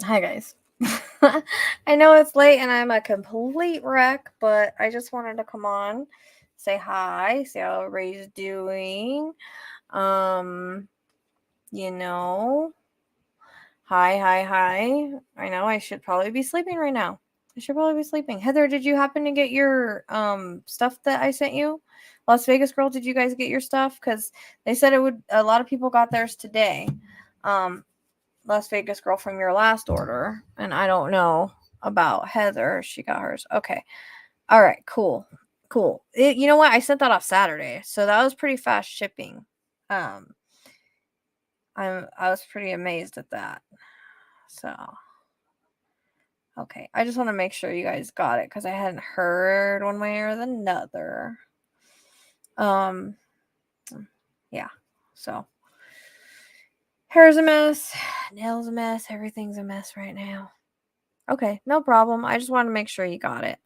Hi, guys. I know it's late and I'm a complete wreck, but I just wanted to come on, say hi, see how everybody's doing. Um, you know, hi. I know I should probably be sleeping right now. I should probably be sleeping. Heather, did you happen to get your stuff that I sent you? Las Vegas girl, did you guys get your stuff? Because they said a lot of people got theirs today. Um, Las Vegas girl from your last order, and I don't know about Heather. She got hers. Okay. All right. Cool. You know what? I sent that off Saturday, so that was pretty fast shipping. Um, I was pretty amazed at that. So okay, I just want to make sure you guys got it because I hadn't heard one way or another. Yeah. So hair's a mess, nails a mess, everything's a mess right now. Okay, no problem. I just want to make sure you got it.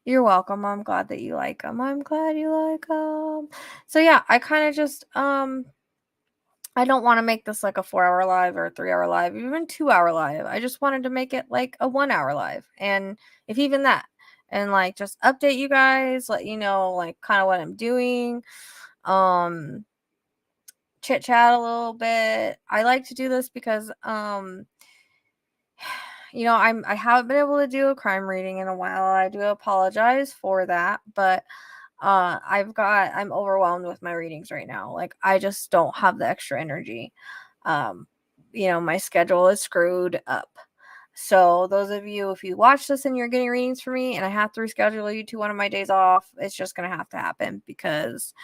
You're welcome. I'm glad that you like them. I'm glad you like them. So yeah, I kind of just I don't want to make this like a 4-hour live or a 3-hour live, even 2-hour live. I just wanted to make it like a 1-hour live, and if even that, and like just update you guys, let you know like kind of what I'm doing. Chit chat a little bit. I like to do this because I haven't been able to do a crime reading in a while. I do apologize for that, but I'm overwhelmed with my readings right now. Like I just don't have the extra energy. My schedule is screwed up. So those of you, if you watch this and you're getting readings for me and I have to reschedule you to one of my days off, it's just gonna have to happen because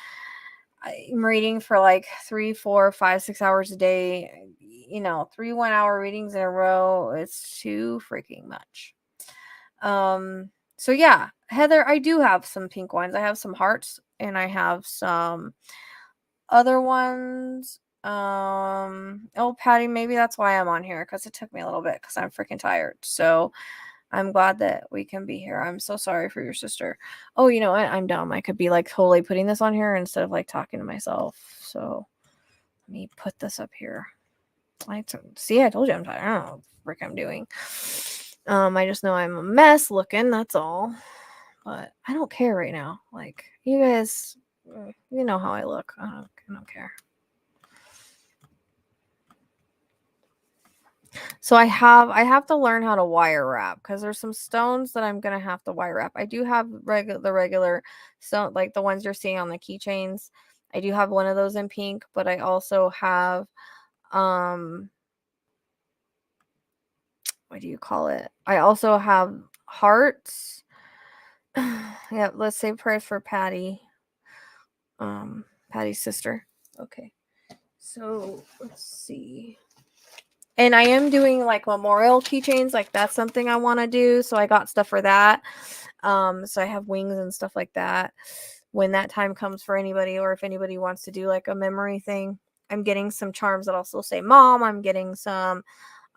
I'm reading for like 3, 4, 5, 6 hours a day. 3 1-hour readings in a row. It's too freaking much. So yeah, Heather, I do have some pink ones. I have some hearts and I have some other ones. Patty, maybe that's why I'm on here because it took me a little bit because I'm freaking tired. So I'm glad that we can be here. I'm so sorry for your sister. Oh, you know what? I'm dumb. I could be like totally putting this on here instead of like talking to myself. So let me put this up here. I told you I'm tired. I don't know what the frick I'm doing. I just know I'm a mess looking, that's all. But I don't care right now. Like, you guys, you know how I look. I don't care. So I have to learn how to wire wrap because there's some stones that I'm gonna have to wire wrap. I do have the regular stone, like the ones you're seeing on the keychains. I do have one of those in pink, but I also have what do you call it? I also have hearts. Yeah, let's say prayers for Patty. Patty's sister. Okay. So let's see. And I am doing like memorial keychains, like that's something I want to do. So I got stuff for that. So I have wings and stuff like that. When that time comes for anybody, or if anybody wants to do like a memory thing, I'm getting some charms that also say mom. I'm getting some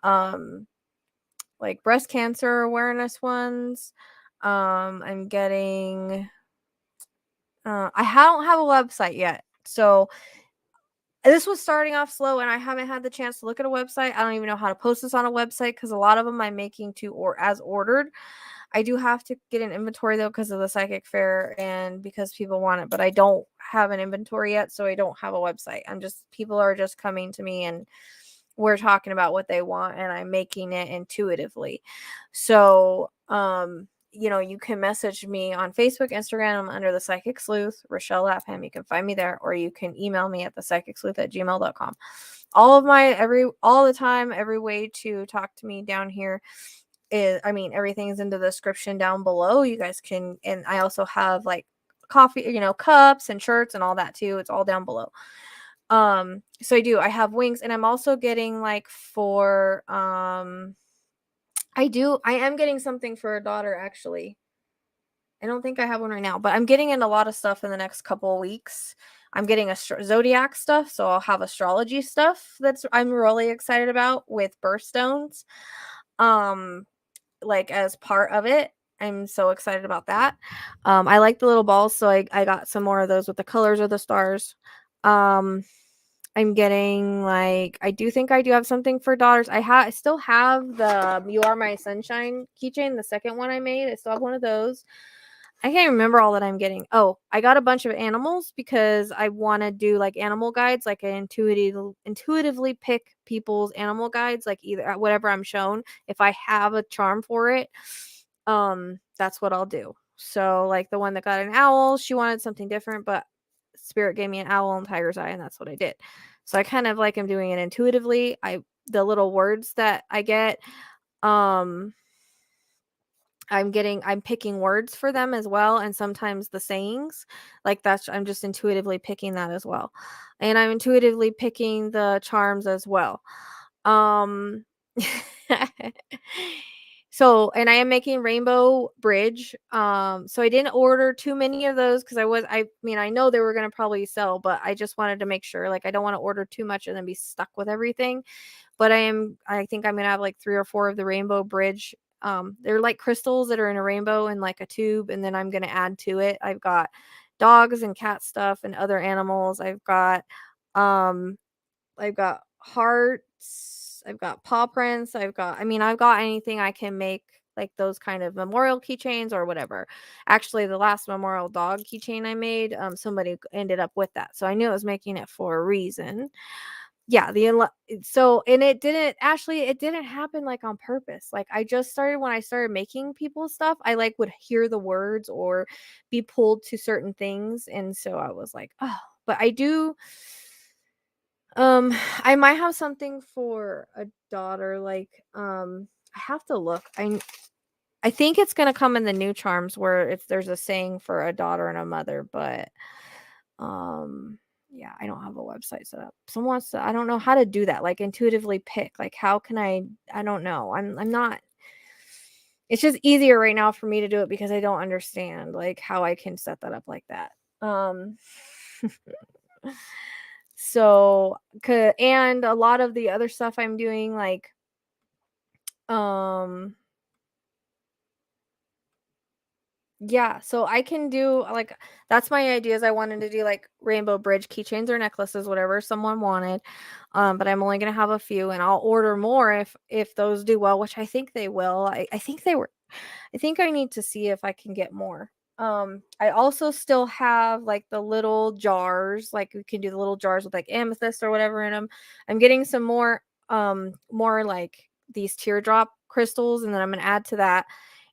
like breast cancer awareness ones. I'm getting I don't have a website yet. So this was starting off slow and I haven't had the chance to look at a website. I don't even know how to post this on a website because a lot of them I'm making to or as ordered. I do have to get an inventory though because of the psychic fair and because people want it, but I don't have an inventory yet, so I don't have a website. People are just coming to me and we're talking about what they want and I'm making it intuitively. So, you can message me on Facebook, Instagram under the Psychic Sleuth, RachelleLapham. You can find me there, or you can email me at thepsychicsleuth@gmail.com. All the time, every way to talk to me down here everything's in the description down below. You guys can, and I also have like coffee, cups and shirts and all that too. It's all down below. So I have wings, and I'm also getting like for I am getting something for a daughter actually. I don't think I have one right now, but I'm getting in a lot of stuff in the next couple of weeks. I'm getting zodiac stuff, so I'll have astrology stuff I'm really excited about with birthstones. Like as part of it. I'm so excited about that. I like the little balls, so I got some more of those with the colors of the stars. I'm getting like, I do think I do have something for daughters. I still have the You Are My Sunshine keychain, the second one I made. I still have one of those. I can't remember all that I'm getting. Oh, I got a bunch of animals because I want to do like animal guides, like I intuitively pick people's animal guides, like either whatever I'm shown. If I have a charm for it, that's what I'll do. So like the one that got an owl, she wanted something different, but Spirit gave me an owl and tiger's eye, and that's what I did. So I kind of like am doing it intuitively. The little words that I get, I'm picking words for them as well, and sometimes the sayings. Like I'm just intuitively picking that as well. And I'm intuitively picking the charms as well. Um So, and I am making Rainbow Bridge. So I didn't order too many of those because I mean, I know they were going to probably sell, but I just wanted to make sure, like, I don't want to order too much and then be stuck with everything. But I think I'm going to have like 3 or 4 of the Rainbow Bridge. They're like crystals that are in a rainbow in like a tube, and then I'm going to add to it. I've got dogs and cat stuff and other animals. Um, I've got hearts, I've got paw prints, I've got anything I can make, like those kind of memorial keychains or whatever. Actually, the last memorial dog keychain I made, somebody ended up with that. So I knew I was making it for a reason. Yeah, and it didn't happen like on purpose. Like I just started when I started making people's stuff, I like would hear the words or be pulled to certain things. And so I was like, oh, but I do I might have something for a daughter, like, I have to look. I think it's gonna come in the new charms where if there's a saying for a daughter and a mother, but yeah, I don't have a website set up. Someone wants to, I don't know how to do that, like intuitively pick. Like how can I don't know. I'm not, it's just easier right now for me to do it because I don't understand like how I can set that up like that. Um So, and a lot of the other stuff I'm doing, like, um, yeah, so I can do like that's my ideas. I wanted to do like rainbow bridge keychains or necklaces, whatever someone wanted. But I'm only gonna have a few, and I'll order more if those do well, which I think they will. I think they were. I think I need to see if I can get more. I also still have like the little jars, like we can do the little jars with like amethyst or whatever in them. I'm getting some more like these teardrop crystals, and then I'm gonna add to that.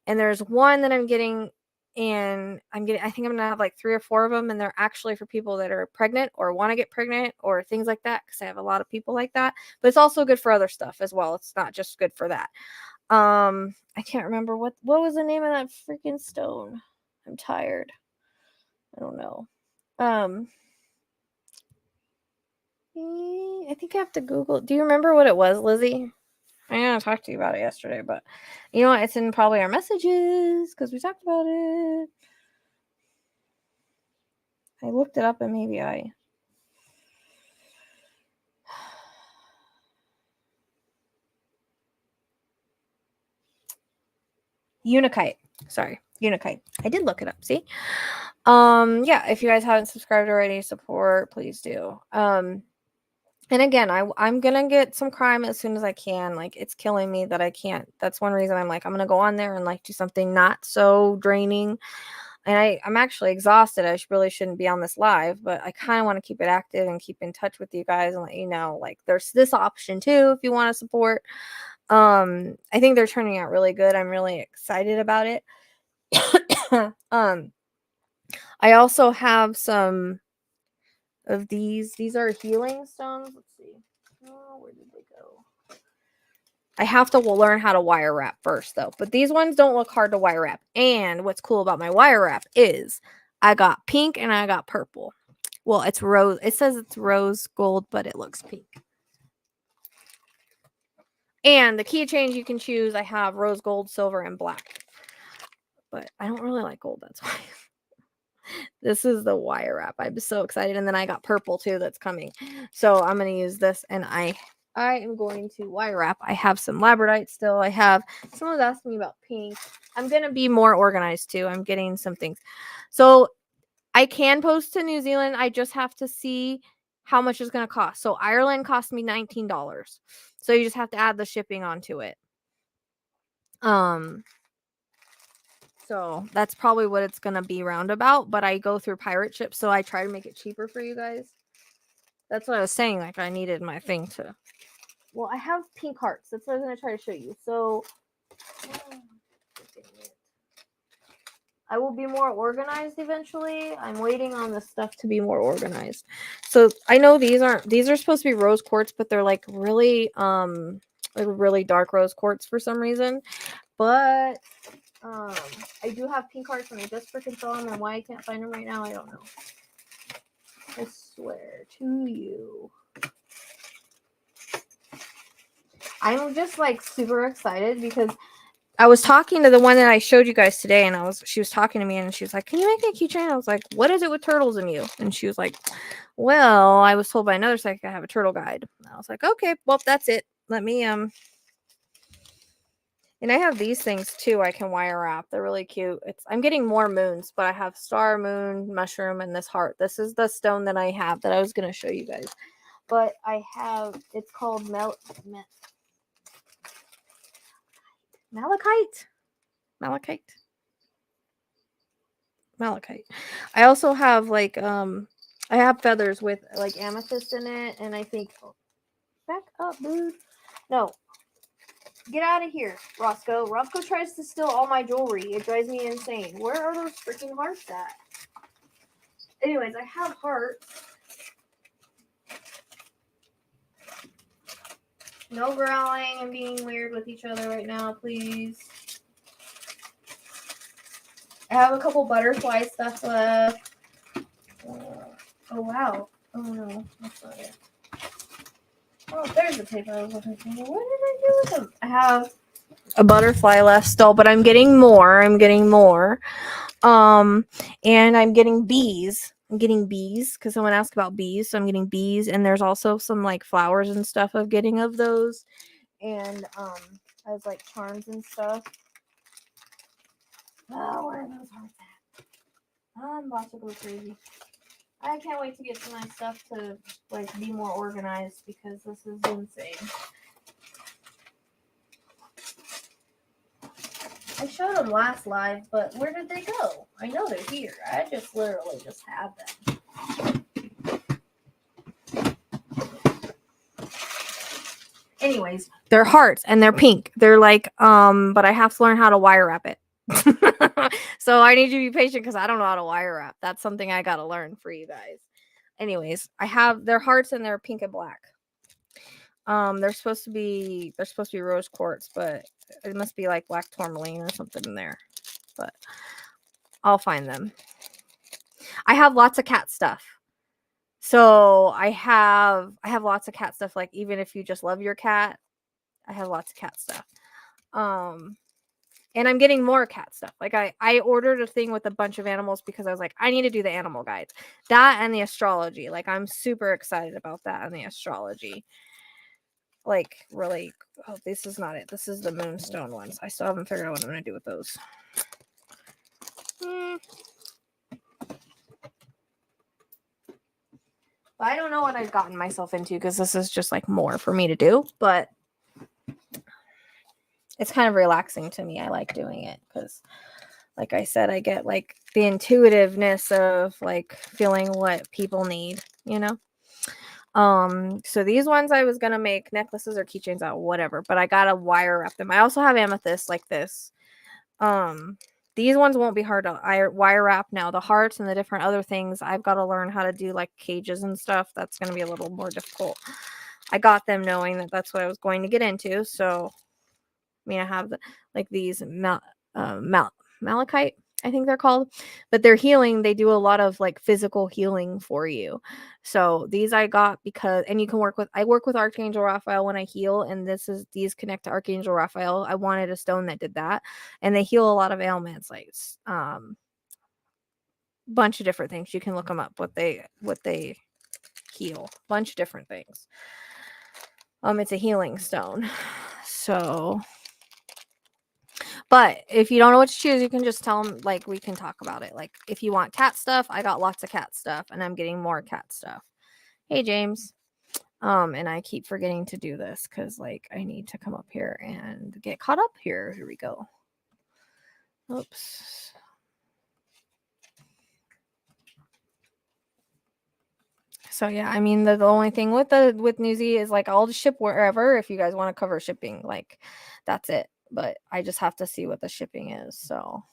And there's one that I'm getting, and I think I'm gonna have like 3 or 4 of them, and they're actually for people that are pregnant or want to get pregnant or things like that, because I have a lot of people like that. But it's also good for other stuff as well. It's not just good for that. I can't remember what was the name of that freaking stone. I'm tired. I don't know. I think I have to Google. Do you remember what it was, Lizzie? I know I talked to you about it yesterday, but you know what? It's in probably our messages because we talked about it. I looked it up and maybe I. Unikite. Sorry, Unikite. I did look it up. See? Yeah, if you guys haven't subscribed already, support, please do. And again, I'm gonna get some crime as soon as I can. Like it's killing me that I can't. That's one reason I'm like I'm gonna go on there and like do something not so draining. And I'm actually exhausted. I really shouldn't be on this live, but I kind of want to keep it active and keep in touch with you guys and let you know like there's this option too if you want to support. I think they're turning out really good. I'm really excited about it. I also have some of these. These are healing stones. Let's see. Oh, where did they go? I have to learn how to wire wrap first, though. But these ones don't look hard to wire wrap. And what's cool about my wire wrap is I got pink and I got purple. Well, it's rose. It says it's rose gold, but it looks pink. And the keychains you can choose, I have rose gold, silver, and black. But I don't really like gold. That's why. This is the wire wrap. I'm so excited. And then I got purple too that's coming. So I'm going to use this, and I am going to wire wrap. I have some labradite still. I have someone's asking me about pink. I'm going to be more organized too. I'm getting some things. So I can post to New Zealand. I just have to see how much it's going to cost. So Ireland cost me $19. So you just have to add the shipping onto it. So that's probably what it's going to be roundabout, but I go through pirate ships, so I try to make it cheaper for you guys. That's what I was saying, like I needed my thing to. Well, I have pink hearts. That's what I was going to try to show you. So I will be more organized eventually. I'm waiting on the stuff to be more organized. So I know these are supposed to be rose quartz, but they're like really dark rose quartz for some reason. But I do have pink hearts and I just freaking saw them, and why I can't find them right now, I don't know. I swear to you. I'm just like super excited because I was talking to the one that I showed you guys today, and she was talking to me, and she was like, "Can you make me a keychain?" I was like, "What is it with turtles in you?" And she was like, "Well, I was told by another psychic I have a turtle guide." And I was like, "Okay, well, that's it. Let me And I have these things too. I can wire wrap. They're really cute. I'm getting more moons, but I have star, moon, mushroom, and this heart. This is the stone that I have that I was going to show you guys. But I have, it's called malachite. I also have like I have feathers with like amethyst in it, and I think back up, dude. No. Get out of here, Roscoe. Roscoe tries to steal all my jewelry. It drives me insane. Where are those freaking hearts at? Anyways, I have hearts. No growling and being weird with each other right now, please. I have a couple butterfly stuff left. Oh, wow. Oh, no. That's not it. Oh, there's the tape I was looking for. What did I do with them? I have a butterfly left still, but I'm getting more. And I'm getting bees. Because someone asked about bees, so I'm getting bees, and there's also some like flowers and stuff of getting of those, and as like charms and stuff. Oh, where are those hearts at? I'm about to go crazy. I can't wait to get to my stuff to like be more organized because this is insane. I showed them last live, but where did they go? I know they're here. I just literally just have them. Anyways, they're hearts and they're pink. They're like, but I have to learn how to wire wrap it. So I need you to be patient because I don't know how to wire wrap. That's something I gotta learn for you guys. Anyways, I have their hearts and they're pink and black. They're supposed to be rose quartz, but it must be like black tourmaline or something in there. But I'll find them. I have lots of cat stuff. So I have lots of cat stuff. Like even if you just love your cat, I have lots of cat stuff. And I'm getting more cat stuff. Like I ordered a thing with a bunch of animals because I was like, I need to do the animal guides. That and the astrology. Like I'm super excited about that and the astrology. Like really, oh, this is not it. This is the moonstone ones. I still haven't figured out what I'm gonna do with those. I don't know what I've gotten myself into because this is just like more for me to do, but it's kind of relaxing to me. I like doing it because, like I said, I get like the intuitiveness of like feeling what people need, you know? So these ones I was gonna make necklaces or keychains out, whatever, but I gotta wire wrap them. I also have amethyst like this. These ones won't be hard to wire wrap now. The hearts and the different other things, I've got to learn how to do like cages and stuff. That's going to be a little more difficult. I got them knowing that that's what I was going to get into. So, I mean, I have like these malachite, I think they're called, but they're healing. They do a lot of like physical healing for you. So these I got because, and you can I work with Archangel Raphael when I heal, and these connect to Archangel Raphael. I wanted a stone that did that, and they heal a lot of ailments, like bunch of different things. You can look them up, what they heal, bunch of different things. It's a healing stone. So, but if you don't know what to choose, you can just tell them, like, we can talk about it. Like, if you want cat stuff, I got lots of cat stuff, and I'm getting more cat stuff. Hey, James. And I keep forgetting to do this because, like, I need to come up here and get caught up here. Here we go. Oops. So yeah, I mean the only thing with Newsy is like I'll just ship wherever if you guys want to cover shipping, like that's it. But I just have to see what the shipping is. So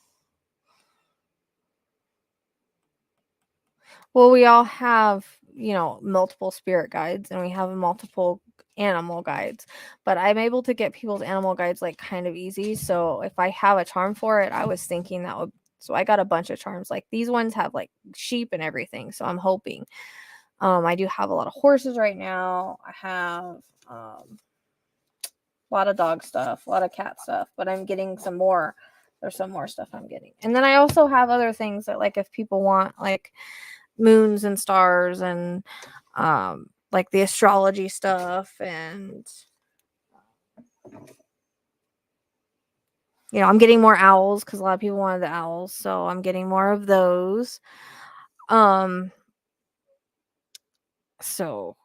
well, we all have, multiple spirit guides and we have multiple animal guides, but I'm able to get people's animal guides like kind of easy. So if I have a charm for it, I was thinking that would, so I got a bunch of charms. Like these ones have like sheep and everything. So I'm hoping. I do have a lot of horses right now. I have a lot of dog stuff, a lot of cat stuff, but I'm getting some more. There's some more stuff I'm getting. And then I also have other things that, like, if people want, like, moons and stars and, like, the astrology stuff and, I'm getting more owls because a lot of people wanted the owls. So I'm getting more of those. So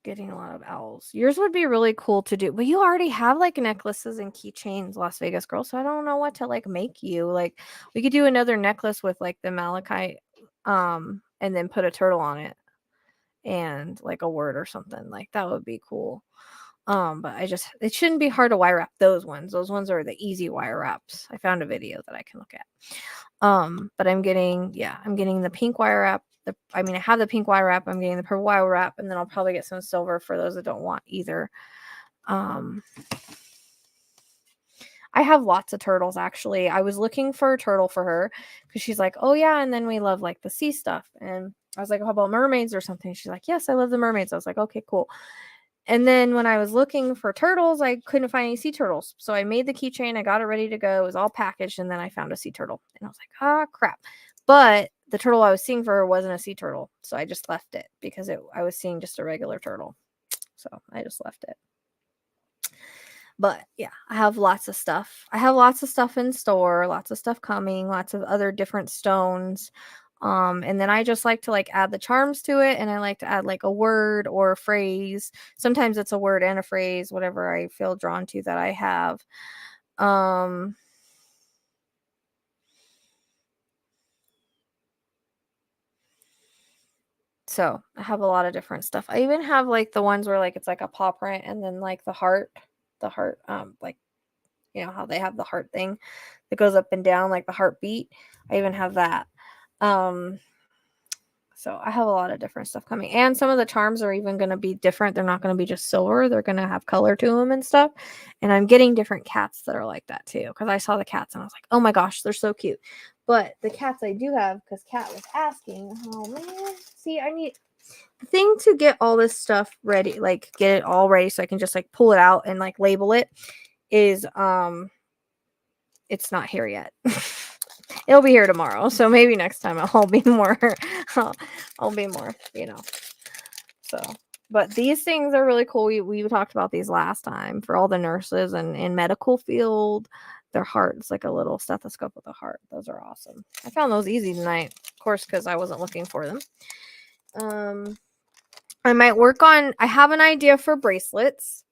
getting a lot of owls. Yours would be really cool to do, but you already have like necklaces and keychains, Las Vegas girl. So I don't know what to like make you. Like we could do another necklace with like the malachite, and then put a turtle on it and like a word or something. Like that would be cool. But it shouldn't be hard to wire wrap those ones. Those ones are the easy wire wraps. I found a video that I can look at. But I'm getting the pink wire wrap. I have the pink wire wrap. I'm getting the purple wire wrap, and then I'll probably get some silver for those that don't want either. I have lots of turtles actually. I was looking for a turtle for her because she's like, oh yeah, and then we love like the sea stuff. And I was like, how about mermaids or something? She's like, yes, I love the mermaids. I was like, okay, cool. And then when I was looking for turtles, I couldn't find any sea turtles. So I made the keychain. I got it ready to go. It was all packaged. And then I found a sea turtle. And I was like, ah, crap. But the turtle I was seeing for her wasn't a sea turtle. So I just left it because I was seeing just a regular turtle. So I just left it. But yeah, I have lots of stuff. I have lots of stuff in store, lots of stuff coming, lots of other different stones. And then I just like to like add the charms to it, and I like to add like a word or a phrase. Sometimes it's a word and a phrase, whatever I feel drawn to that I have. So I have a lot of different stuff. I even have like the ones where like it's like a paw print and then like the heart, like how they have the heart thing that goes up and down like the heartbeat. I even have that. So I have a lot of different stuff coming. And some of the charms are even going to be different. They're not going to be just silver. They're going to have color to them and stuff. And I'm getting different cats that are like that too. Because I saw the cats and I was like, oh my gosh, they're so cute. But the cats I do have, because Kat was asking, oh man, see, I need the thing to get all this stuff ready, like get it all ready so I can just like pull it out and like label it is, it's not here yet. It'll be here tomorrow, so maybe next time I'll be more I'll be more, so. But these things are really cool. We talked about these last time for all the nurses and in medical field. Their heart's like a little stethoscope with a heart. Those are awesome. I found those easy tonight, of course, because I wasn't looking for them. I might work on, I have an idea for bracelets,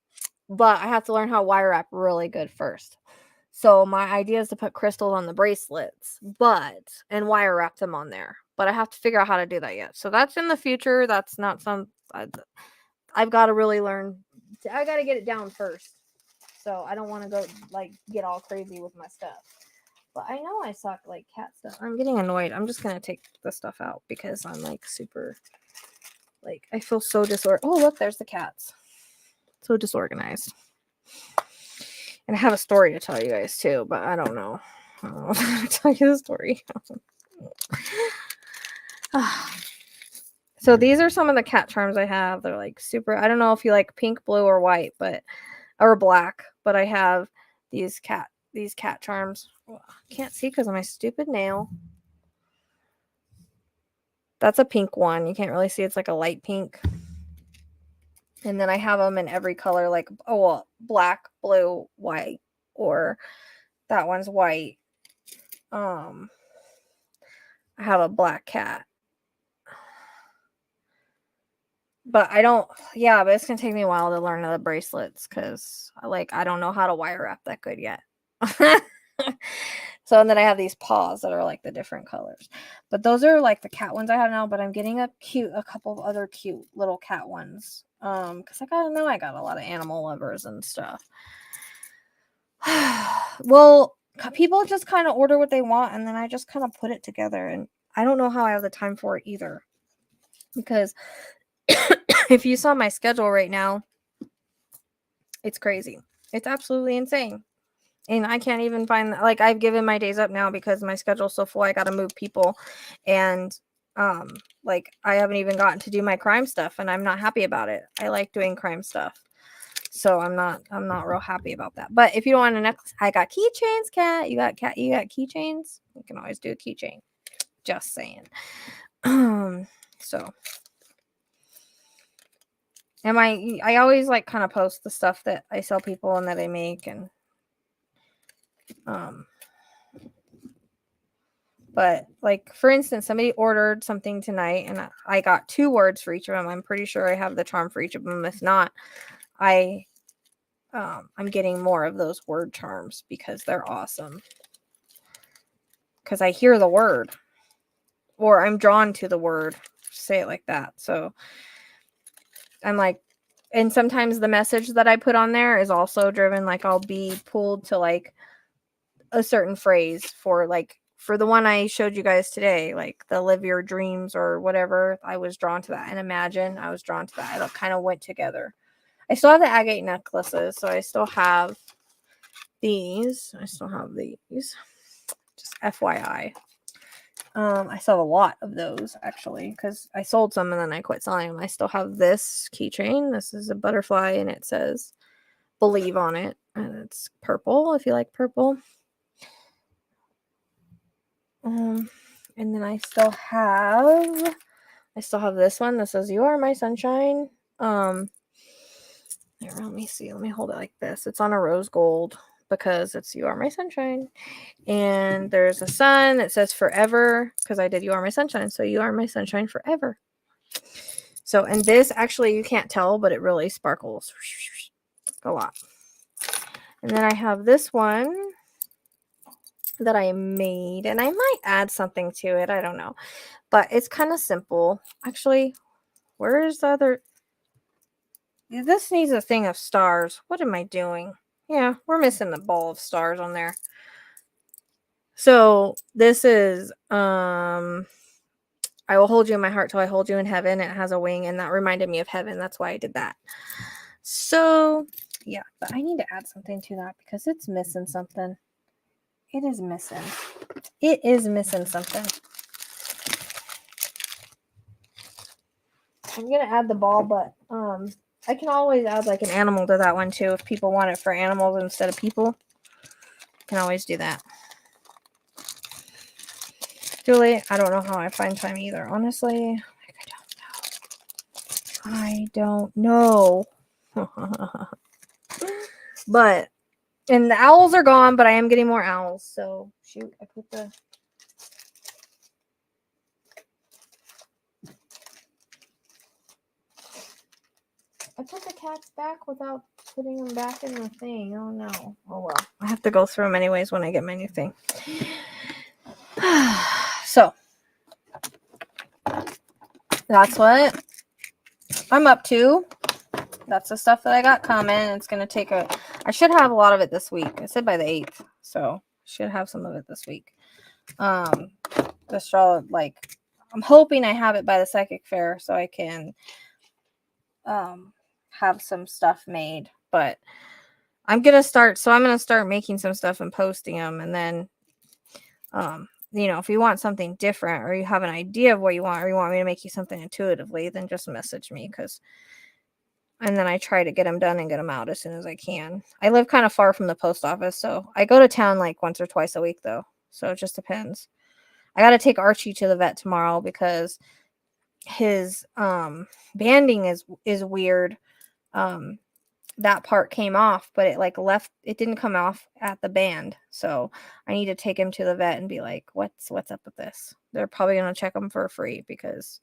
but I have to learn how to wire wrap really good first. So my idea is to put crystals on the bracelets, and wire wrap them on there. But I have to figure out how to do that yet. So that's in the future. That's not I've got to really learn. I got to get it down first. So I don't want to go like get all crazy with my stuff. But I know I suck like cat stuff. I'm getting annoyed. I'm just gonna take the stuff out because I'm like super. Like I feel so disorganized. Oh look, there's the cats. So disorganized. And I have a story to tell you guys too, but I don't know. I don't know if I'm going to tell you the story. So these are some of the cat charms I have. They're like super, I don't know if you like pink, blue, or white, or black, but I have these cat charms. I can't see because of my stupid nail. That's a pink one. You can't really see. It's like a light pink. And then I have them in every color, like, black, blue, white, or that one's white. I have a black cat. But I don't, yeah, but it's going to take me a while to learn the bracelets because, like, I don't know how to wire wrap that good yet. So, and then I have these paws that are like the different colors. But those are like the cat ones I have now, but I'm getting a couple of other cute little cat ones. Because I gotta know I got a lot of animal lovers and stuff. Well, people just kind of order what they want and then I just kind of put it together, and I don't know how I have the time for it either. Because if you saw my schedule right now, it's crazy. It's absolutely insane. And I can't even find, like, I've given my days up now because my schedule's so full. I got to move people, and like, I haven't even gotten to do my crime stuff, and I'm not happy about it. I like doing crime stuff, so I'm not real happy about that. But if you don't want a necklace, I got keychains. Cat, you got keychains. You can always do a keychain. Just saying. So, and I always like kind of post the stuff that I sell people and that I make, and but like, for instance, somebody ordered something tonight and I got 2 words for each of them. I'm pretty sure I have the charm for each of them. If not, I'm getting more of those word charms because they're awesome. Because I hear the word, or I'm drawn to the word. Say it like that. So I'm like, and sometimes the message that I put on there is also driven, like, I'll be pulled to like a certain phrase for, like, for the one I showed you guys today, like the live your dreams or whatever. I was drawn to that, and imagine, I was drawn to that. It kind of went together. I still have the agate necklaces, so I still have these. Just FYI. I still have a lot of those, actually, because I sold some and then I quit selling them. I still have this keychain. This is a butterfly and it says believe on it, and it's purple if you like purple. And then I still have this one that says you are my sunshine. Here, let me see. Let me hold it like this. It's on a rose gold because it's you are my sunshine. And there's a sun that says forever because I did you are my sunshine. So you are my sunshine forever. So, and this actually, you can't tell, but it really sparkles a lot. And then I have this one that I made, and I might add something to it. I don't know, but it's kind of simple. Actually, where's the other? This needs a thing of stars. What am I doing? Yeah, we're missing the ball of stars on there. So this is I will hold you in my heart till I hold you in heaven. It has a wing, and that reminded me of heaven. That's why I did that. So yeah, but I need to add something to that because it's missing something. It is missing something. I'm gonna add the ball, but I can always add like an animal to that one too if people want it for animals instead of people. I can always do that. Julie, I don't know how I find time either. Honestly, I don't know. But, and the owls are gone, but I am getting more owls. So shoot, I put the cats back without putting them back in the thing. Oh no. Oh well. I have to go through them anyways when I get my new thing. So that's what I'm up to. That's the stuff that I got coming. It's going to take I should have a lot of it this week. I said by the 8th. So I should have some of it this week. Just like, I'm hoping I have it by the psychic fair so I can have some stuff made. But I'm going to start making some stuff and posting them. And then, if you want something different or you have an idea of what you want, or you want me to make you something intuitively, then just message me and then I try to get them done and get them out as soon as I can. I live kind of far from the post office, so I go to town like once or twice a week though. So it just depends. I got to take Archie to the vet tomorrow because his banding is weird. That part came off, but it didn't come off at the band. So I need to take him to the vet and be like, what's up with this? They're probably going to check him for free because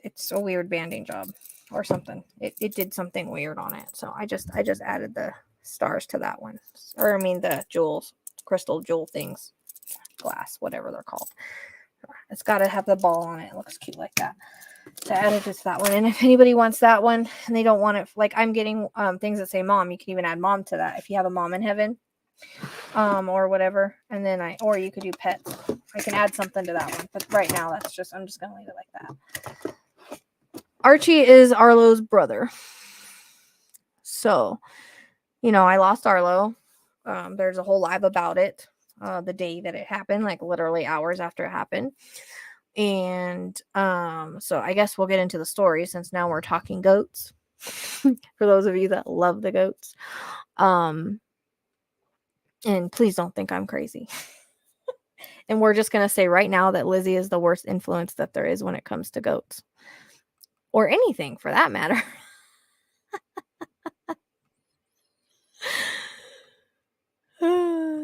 it's a weird banding job or something. It did something weird on it. So I just added the stars to that one. Or I mean the jewels, crystal jewel things, glass, whatever they're called. It's got to have the ball on it. It looks cute like that. So I added just that one. And if anybody wants that one and they don't want it, like I'm getting things that say mom, you can even add mom to that if you have a mom in heaven, or whatever. And then or you could do pets. I can add something to that one. But right now I'm just going to leave it like that. Archie is Arlo's brother. So, I lost Arlo. There's a whole live about it. The day that it happened, like literally hours after it happened. And so I guess we'll get into the story since now we're talking goats. For those of you that love the goats. And please don't think I'm crazy. And we're just going to say right now that Lizzie is the worst influence that there is when it comes to goats. Or anything for that matter.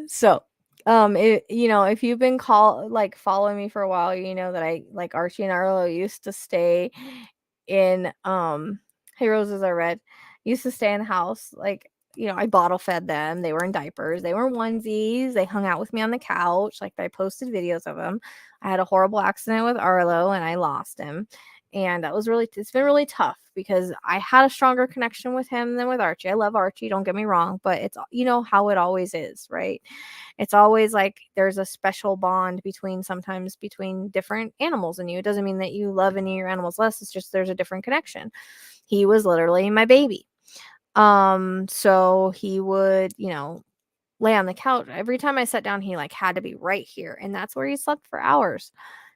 So, if you've been following me for a while, you know that I like Archie and Arlo used to stay in Hey Roses Are Red. Used to stay in the house. Like, I bottle fed them. They were in diapers. They were in onesies. They hung out with me on the couch. Like, I posted videos of them. I had a horrible accident with Arlo and I lost him. And it's been really tough because I had a stronger connection with him than with Archie. I love Archie, don't get me wrong, but it's, how it always is, right? It's always like there's a special bond sometimes between different animals in you. It doesn't mean that you love any of your animals less. It's just there's a different connection. He was literally my baby. So he would, lay on the couch. Every time I sat down, he had to be right here. And that's where he slept for hours.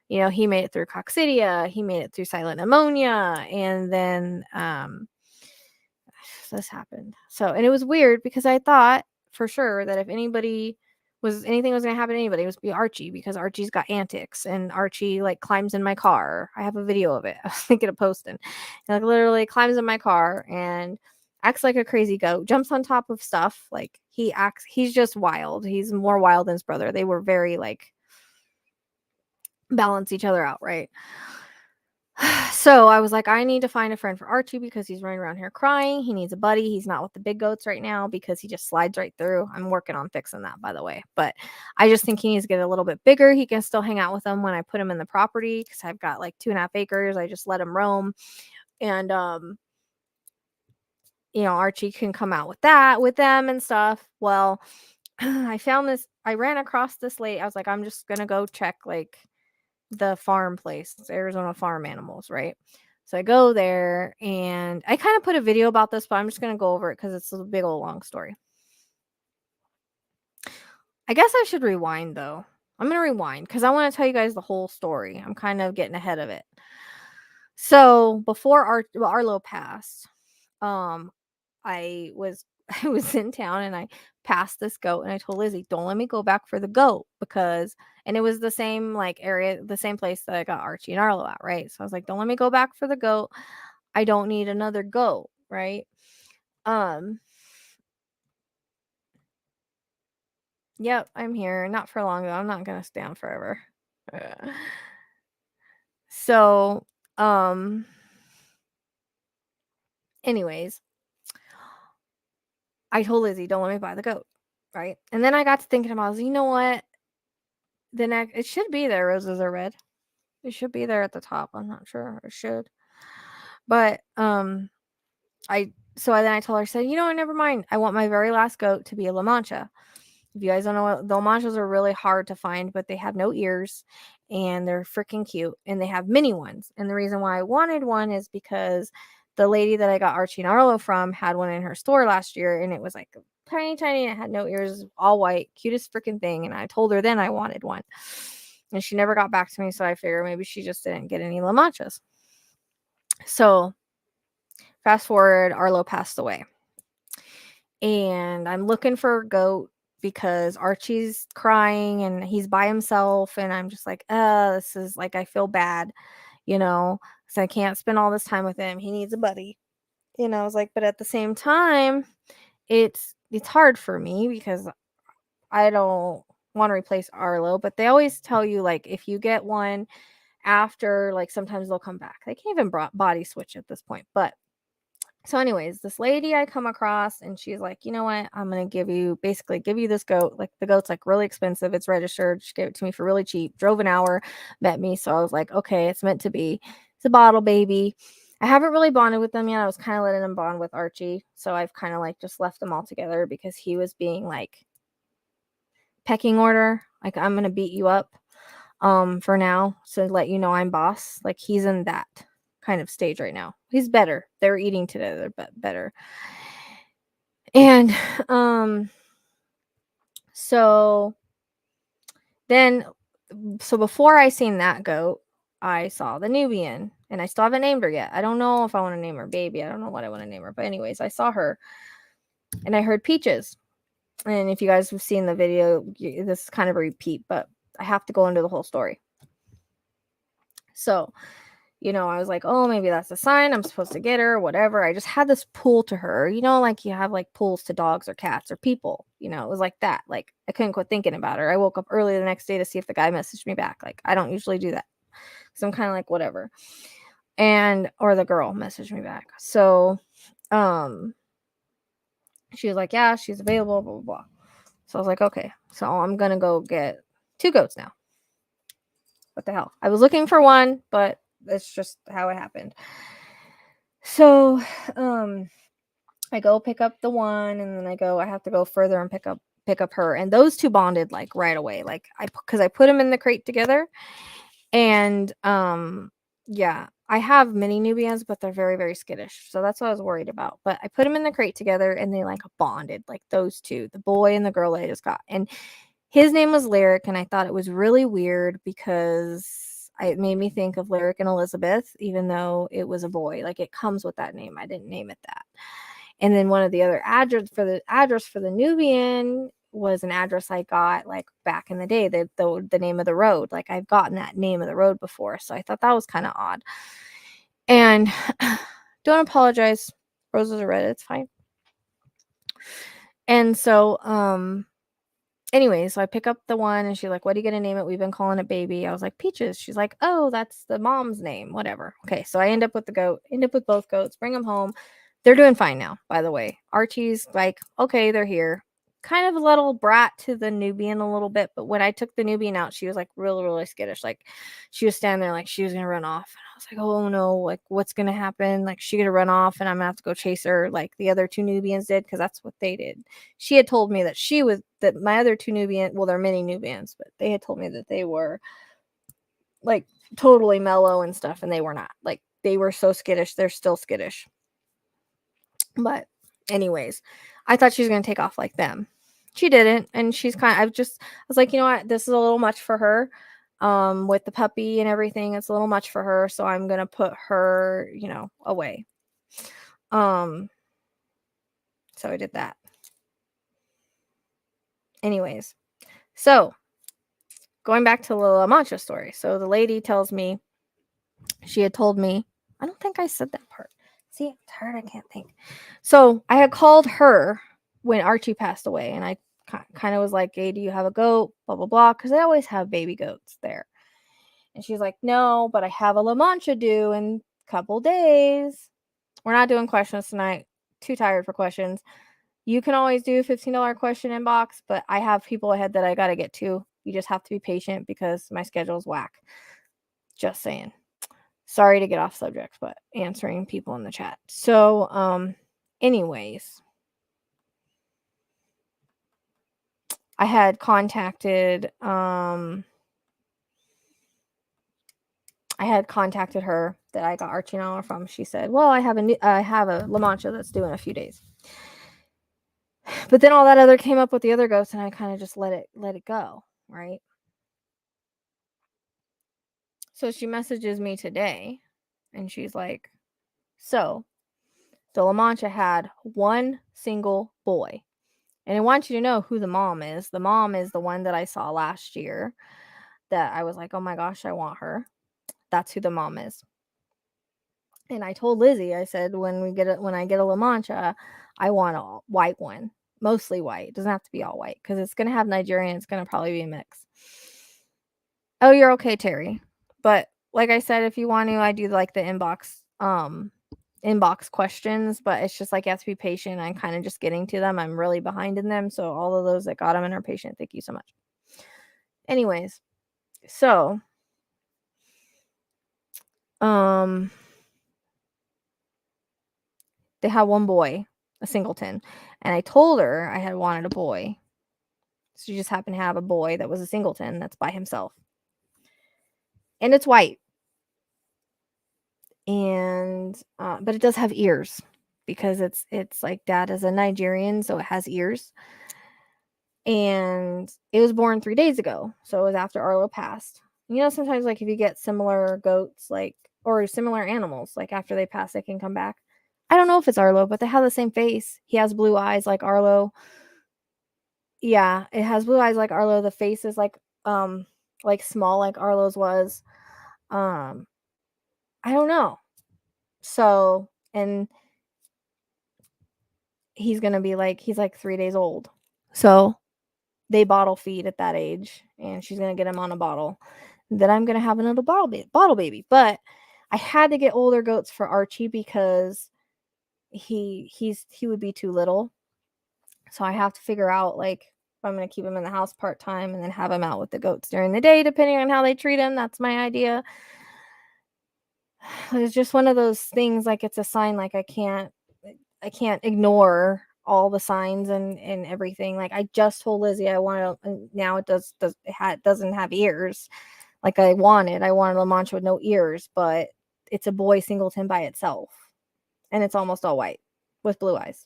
He made it through coccidia, he made it through silent pneumonia, and then this happened. So, and it was weird because I thought for sure that if anything was going to happen to anybody, it was be Archie, because Archie's got antics and Archie climbs in my car. I have a video of it. I was thinking of posting. He literally climbs in my car and acts like a crazy goat, jumps on top of stuff. He's just wild. He's more wild than his brother. They were very balance each other out, right? So I was like, I need to find a friend for Archie because he's running around here crying. He needs a buddy. He's not with the big goats right now because he just slides right through. I'm working on fixing that, by the way. But I just think he needs to get a little bit bigger. He can still hang out with them when I put him in the property because I've got 2.5 acres. I just let him roam. And, Archie can come out with them and stuff. Well, I ran across this lady. I was like, I'm just going to go check the farm place, Arizona Farm Animals, right? So I go there and I kind of put a video about this, but I'm just going to go over it because it's a big old long story. I guess I should rewind though. I'm going to rewind because I want to tell you guys the whole story. I'm kind of getting ahead of it. So before Arlo passed, I was in town and I passed this goat and I told Lizzie, don't let me go back for the goat and it was the same area, the same place that I got Archie and Arlo at, right? So I was like, don't let me go back for the goat. I don't need another goat, right? Yep, I'm here. Not for long though. I'm not gonna stay on forever. So, anyways, I told Lizzie, don't let me buy the goat, right? And then I got to thinking about, you know what? It should be there. Roses are red. It should be there at the top. I'm not sure. It should. But then I told her, I said, never mind. I want my very last goat to be a La Mancha. If you guys don't know what, the La Manchas are really hard to find, but they have no ears and they're freaking cute and they have mini ones. And the reason why I wanted one is because the lady that I got Archie and Arlo from had one in her store last year and it was tiny, and it had no ears, all white, cutest freaking thing. And I told her then I wanted one. And she never got back to me, so I figured maybe she just didn't get any La Manchas. So fast forward, Arlo passed away. And I'm looking for a goat because Archie's crying and he's by himself. And I'm just like, this is I feel bad, so I can't spend all this time with him. He needs a buddy. I was like, but at the same time, it's hard for me because I don't want to replace Arlo, but they always tell you if you get one after, like, sometimes they'll come back. They can't even body switch at this point. But so anyways, this lady I come across, and she's like, you know what, I'm gonna give you this goat. Like, the goat's like really expensive, it's registered. She gave it to me for really cheap, drove an hour, met me. So I was like, okay, it's meant to be. It's a bottle baby. I haven't really bonded with them yet. I was kind of letting him bond with Archie, so I've kind of like just left them all together because he was being like pecking order, like, I'm gonna beat you up for now, so let you know I'm boss. Like, he's in that kind of stage right now. He's better. They're eating together, but better. And so then, so before I seen that goat, I saw the Nubian, and I still haven't named her yet. I don't know if I want to name her Baby. I don't know what I want to name her. But anyways, I saw her, and I heard Peaches. And if you guys have seen the video, this is kind of a repeat, but I have to go into the whole story. So, I was like, oh, maybe that's a sign I'm supposed to get her, whatever. I just had this pull to her, like you have like pulls to dogs or cats or people, it was like that. Like, I couldn't quit thinking about her. I woke up early the next day to see if the guy messaged me back. Like, I don't usually do that because I'm kind of like, whatever. Or the girl messaged me back. So, she was like, yeah, she's available, blah, blah, blah. So I was like, okay, so I'm going to go get 2 goats now. What the hell? I was looking for one, but that's just how it happened. So, I go pick up the one, and then I have to go further and pick up her. And those 2 bonded like right away. Like, because I put them in the crate together. And, yeah, I have mini Nubians, but they're very, very skittish. So that's what I was worried about. But I put them in the crate together, and they like bonded, like those 2, the boy and the girl I just got. And his name was Lyric, and I thought it was really weird because it made me think of Lyric and Elizabeth, even though it was a boy. Like, it comes with that name. I didn't name it that. And then one of the other address for the Nubian was an address I got like back in the day, the name of the road. Like, I've gotten that name of the road before, so I thought that was kind of odd. And don't apologize. Roses are red. It's fine. And so, anyways, so I pick up the one, and she's like, what are you going to name it? We've been calling it Baby. I was like, Peaches. She's like, oh, that's the mom's name. Whatever. Okay, so I end up with both goats, bring them home. They're doing fine now, by the way. Archie's like, okay, they're here. Kind of a little brat to the Nubian a little bit, but when I took the Nubian out, she was like really, really skittish. Like, she was standing there like she was going to run off. And I was like, oh no, like, what's going to happen? Like, she going to run off, and I'm going to have to go chase her like the other 2 Nubians did, because that's what they did. She had told me that my other 2 Nubians, well, they're mini Nubians, but they had told me that they were like totally mellow and stuff, and they were not. Like, they were so skittish. They're still skittish. But anyways, I thought she was going to take off like them. She didn't. And I was like, you know what? This is a little much for her. With the puppy and everything, it's a little much for her. So I'm going to put her, away. So I did that. Anyways, so going back to the La Mancha story. So the lady tells me, she had told me, I don't think I said that part. See, I'm tired. I can't think. So I had called her when Archie passed away, and I kind of was like, hey, do you have a goat? Blah, blah, blah. Because they always have baby goats there. And she's like, no, but I have a La Mancha due in a couple days. We're not doing questions tonight. Too tired for questions. You can always do a $15 question inbox, but I have people ahead that I got to get to. You just have to be patient because my schedule's whack. Just saying. Sorry to get off subject, but answering people in the chat. So, anyways, I had contacted her that I got Archie and Oliver from. She said, well, I have a La Mancha that's due in a few days. But then all that other came up with the other ghosts, and I kind of just let it go, right? So she messages me today, and she's like, so the La Mancha had one single boy. And I want you to know who the mom is. The mom is the one that I saw last year that I was like, oh my gosh, I want her. That's who the mom is. And I told Lizzie, I said, when I get a La Mancha, I want a white one. Mostly white. It doesn't have to be all white because it's going to have Nigerian. It's going to probably be a mix. Oh, you're okay, Terry. But like I said, if you want to, I do like the inbox questions, but it's just like you have to be patient. I'm kind of just getting to them. I'm really behind in them. So all of those that got them and are patient, thank you so much. Anyways, so they had one boy, a singleton, and I told her I had wanted a boy. So she just happened to have a boy that was a singleton that's by himself. And it's white. And but it does have ears because it's like dad is a Nigerian, so it has ears. And it was born 3 days ago, so it was after Arlo passed. You know, sometimes like if you get similar goats, like, or similar animals, like after they pass, they can come back. I don't know if it's Arlo, but they have the same face. He has blue eyes like Arlo. Yeah, it has blue eyes like Arlo. The face is like small like Arlo's was. Um, I don't know. So, and he's gonna be like, he's like 3 days old. So they bottle feed at that age, and she's gonna get him on a bottle. Then I'm gonna have another bottle baby. But I had to get older goats for Archie because he would be too little. So I have to figure out like if I'm gonna keep him in the house part time and then have him out with the goats during the day, depending on how they treat him. That's my idea. It's just one of those things, like it's a sign, like I can't ignore all the signs and everything. Like I just told Lizzie I want to, now it doesn't have ears like I wanted La Mancha with no ears, but it's a boy singleton by itself, and it's almost all white with blue eyes.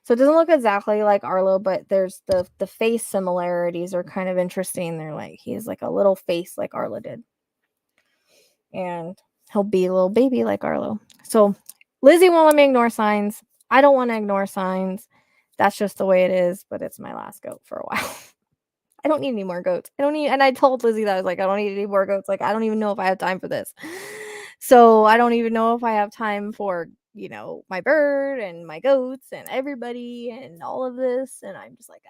So it doesn't look exactly like Arlo, but there's the face similarities are kind of interesting. They're like, he has like a little face like Arlo did, and he'll be a little baby like Arlo. So Lizzie won't let me ignore signs. I don't want to ignore signs. That's just the way it is, but it's my last goat for a while. I don't need any more goats. And I told Lizzie that I was like, I don't need any more goats. Like, I don't even know if I have time for this. So I don't even know if I have time for, you know, my bird and my goats and everybody and all of this. And I'm just like,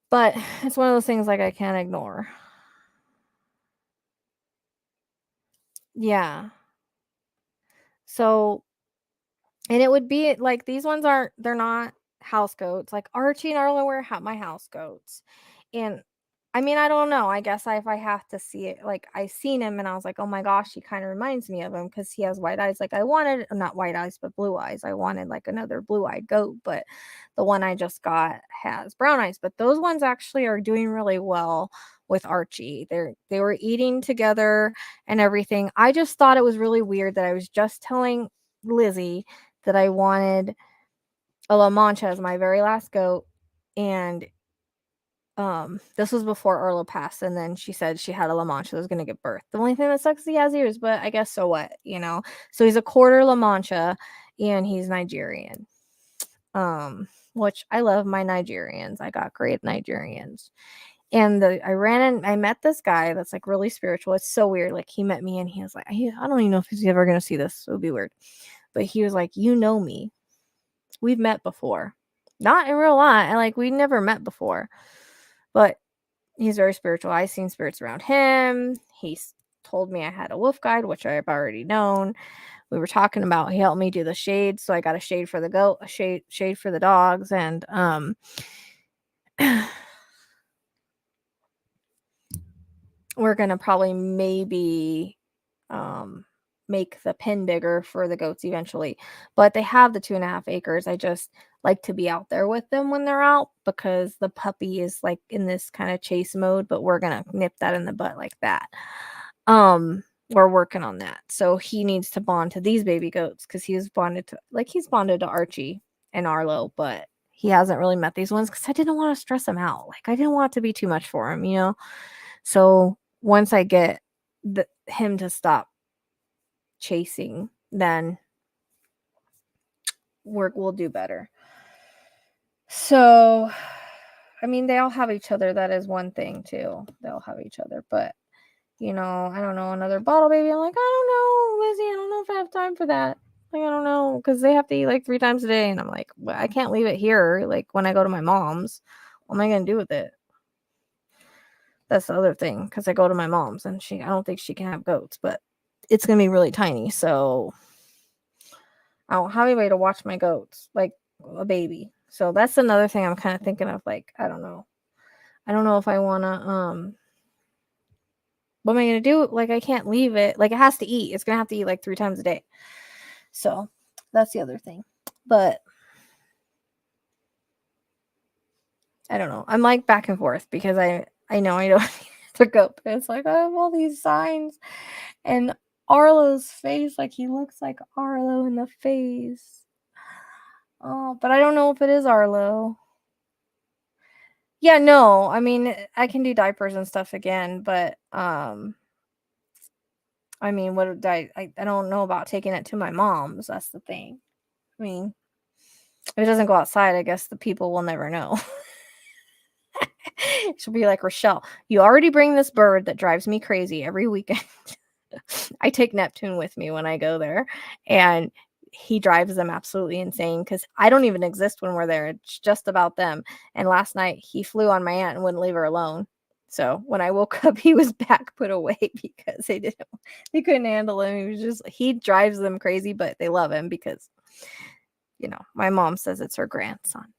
but it's one of those things like I can't ignore. Yeah. So, and it would be like these ones they're not house goats. Like Archie and Arlo were my house goats. And I mean, I don't know. I guess if I have to see it, like I seen him and I was like, oh my gosh, he kind of reminds me of him because he has white eyes. Like I wanted, not white eyes, but blue eyes. I wanted like another blue-eyed goat, but the one I just got has brown eyes. But those ones actually are doing really well with Archie. They were eating together and everything. I just thought it was really weird that I was just telling Lizzie that I wanted a La Mancha as my very last goat, and this was before Arlo passed, and then she said she had a La Mancha that was gonna give birth. The only thing that sucks is he has ears, but I guess so what, you know? So he's a quarter La Mancha, and he's Nigerian. Which I love my Nigerians. I got great Nigerians. And I met this guy that's like really spiritual. It's so weird. Like he met me and he was like, I don't even know if he's ever gonna see this. It would be weird. But he was like, you know me. We've met before. Not in real life. Like we never met before. But he's very spiritual. I've seen spirits around him. He's told me I had a wolf guide, which I've already known. We were talking about, he helped me do the shade, so I got a shade for the goat, a shade for the dogs, and we're gonna probably maybe make the pen bigger for the goats eventually. But they have the 2.5 acres. I just like to be out there with them when they're out because the puppy is like in this kind of chase mode, but we're gonna nip that in the butt like that. We're working on that. So he needs to bond to these baby goats because he's bonded to Archie and Arlo, but he hasn't really met these ones because I didn't want to stress him out. Like I didn't want it to be too much for him, you know. So once I get him to stop chasing, then we'll do better. So, I mean, they all have each other. That is one thing too. They all have each other, but you know, I don't know, another bottle baby. I'm like, I don't know, Lizzie. I don't know if I have time for that. Like, I don't know, because they have to eat like 3 times a day, and I'm like, well, I can't leave it here. Like when I go to my mom's, what am I gonna do with it? That's the other thing, because I go to my mom's and I don't think she can have goats, but it's gonna be really tiny, so I don't have anybody to watch my goats like a baby. So that's another thing I'm kind of thinking of. Like, I don't know if I want to what am I gonna do? Like, I can't leave it. Like, it has to eat. It's gonna have to eat like 3 times a day. So that's the other thing. But I don't know. I'm like back and forth because I know I don't need to go, but it's like I have all these signs and Arlo's face, like he looks like Arlo in the face. Oh, but I don't know if it is Arlo. Yeah, no. I mean, I can do diapers and stuff again, but I mean, what I don't know about taking it to my mom's. That's the thing. I mean, if it doesn't go outside, I guess the people will never know. She'll be like, Rachelle, you already bring this bird that drives me crazy every weekend. I take Neptune with me when I go there, and he drives them absolutely insane because I don't even exist when we're there. It's just about them. And last night he flew on my aunt and wouldn't leave her alone. So when I woke up, he was back put away because they couldn't handle him. He drives them crazy, but they love him because, my mom says it's her grandson.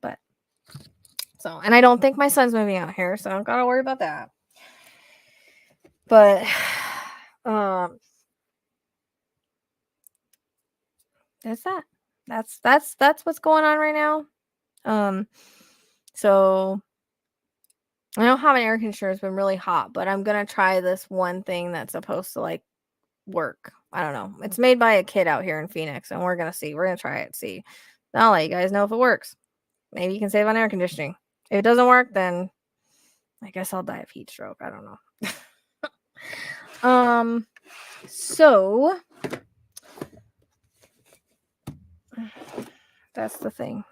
But and I don't think my son's moving out here, so I don't gotta worry about that. But that's what's going on right now. So I don't have an air conditioner. It's been really hot, but I'm gonna try this one thing that's supposed to like work. I don't know. It's made by a kid out here in Phoenix, and we're gonna see. We're gonna try it. See. I'll let you guys know if it works. Maybe you can save on air conditioning. If it doesn't work, then I guess I'll die of heat stroke. I don't know. So that's the thing.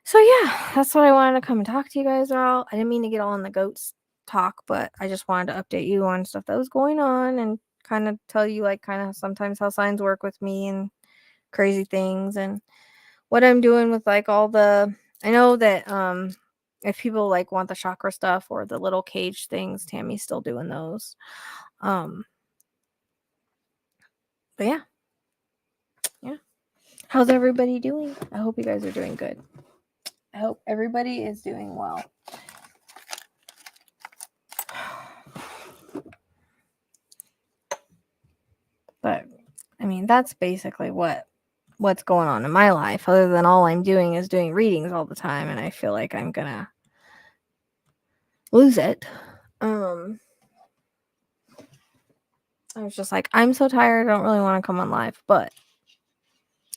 So yeah, that's what I wanted to come and talk to you guys about. I didn't mean to get all in the goats talk, but I just wanted to update you on stuff that was going on and kind of tell you like kind of sometimes how signs work with me and crazy things and what I'm doing with like all the I know that if people like want the chakra stuff or the little cage things, Tammy's still doing those. But yeah. How's everybody doing? I hope you guys are doing good. I hope everybody is doing well. But I mean, that's basically what's going on in my life, other than all I'm doing is doing readings all the time, and I feel like I'm gonna lose it. I was just like, I'm so tired, I don't really want to come on live, but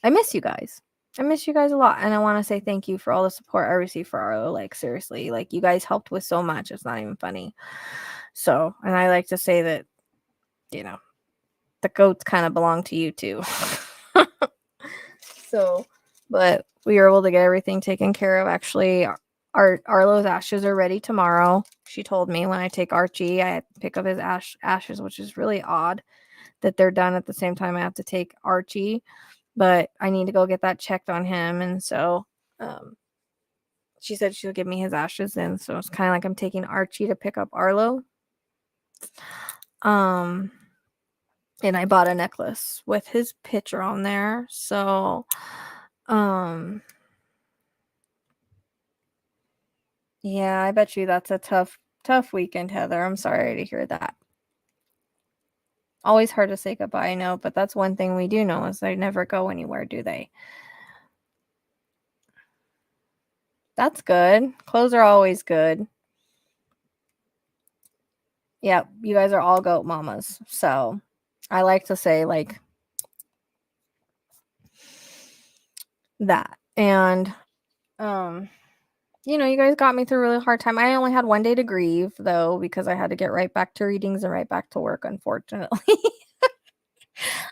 I miss you guys. I miss you guys a lot, and I want to say thank you for all the support I received for Arlo. Like, seriously, like, you guys helped with so much, it's not even funny. So, and I like to say that, the goats kind of belong to you too. So, but we were able to get everything taken care of. Actually, Arlo's ashes are ready tomorrow. She told me when I take Archie, I pick up his ashes, which is really odd that they're done at the same time I have to take Archie. But I need to go get that checked on him. And so she said she'll give me his ashes in. So it's kind of like I'm taking Archie to pick up Arlo. And I bought a necklace with his picture on there. So yeah, I bet you that's a tough weekend, Heather. I'm sorry to hear that. Always hard to say goodbye, I know, but that's one thing we do know is they never go anywhere, do they? That's good. Clothes are always good. Yep, you guys are all goat mamas. So I like to say like that. And you guys got me through a really hard time. I only had 1 day to grieve though, because I had to get right back to readings and right back to work, unfortunately.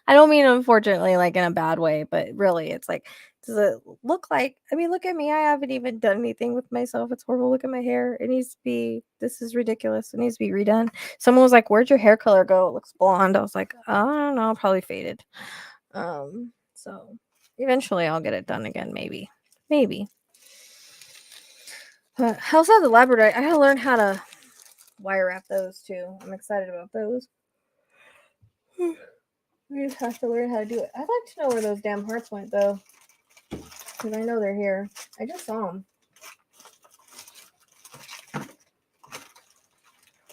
I don't mean unfortunately like in a bad way, but really it's like, does it look like, I mean, look at me. I haven't even done anything with myself. It's horrible. Look at my hair. It needs to be, this is ridiculous. It needs to be redone. Someone was like, where'd your hair color go? It looks blonde. I was like, I don't know, probably faded. So eventually I'll get it done again. Maybe. But I also have the Labradorite. I gotta learn how to wire wrap those too. I'm excited about those. We just have to learn how to do it. I'd like to know where those damn hearts went though, because I know they're here. I just saw them.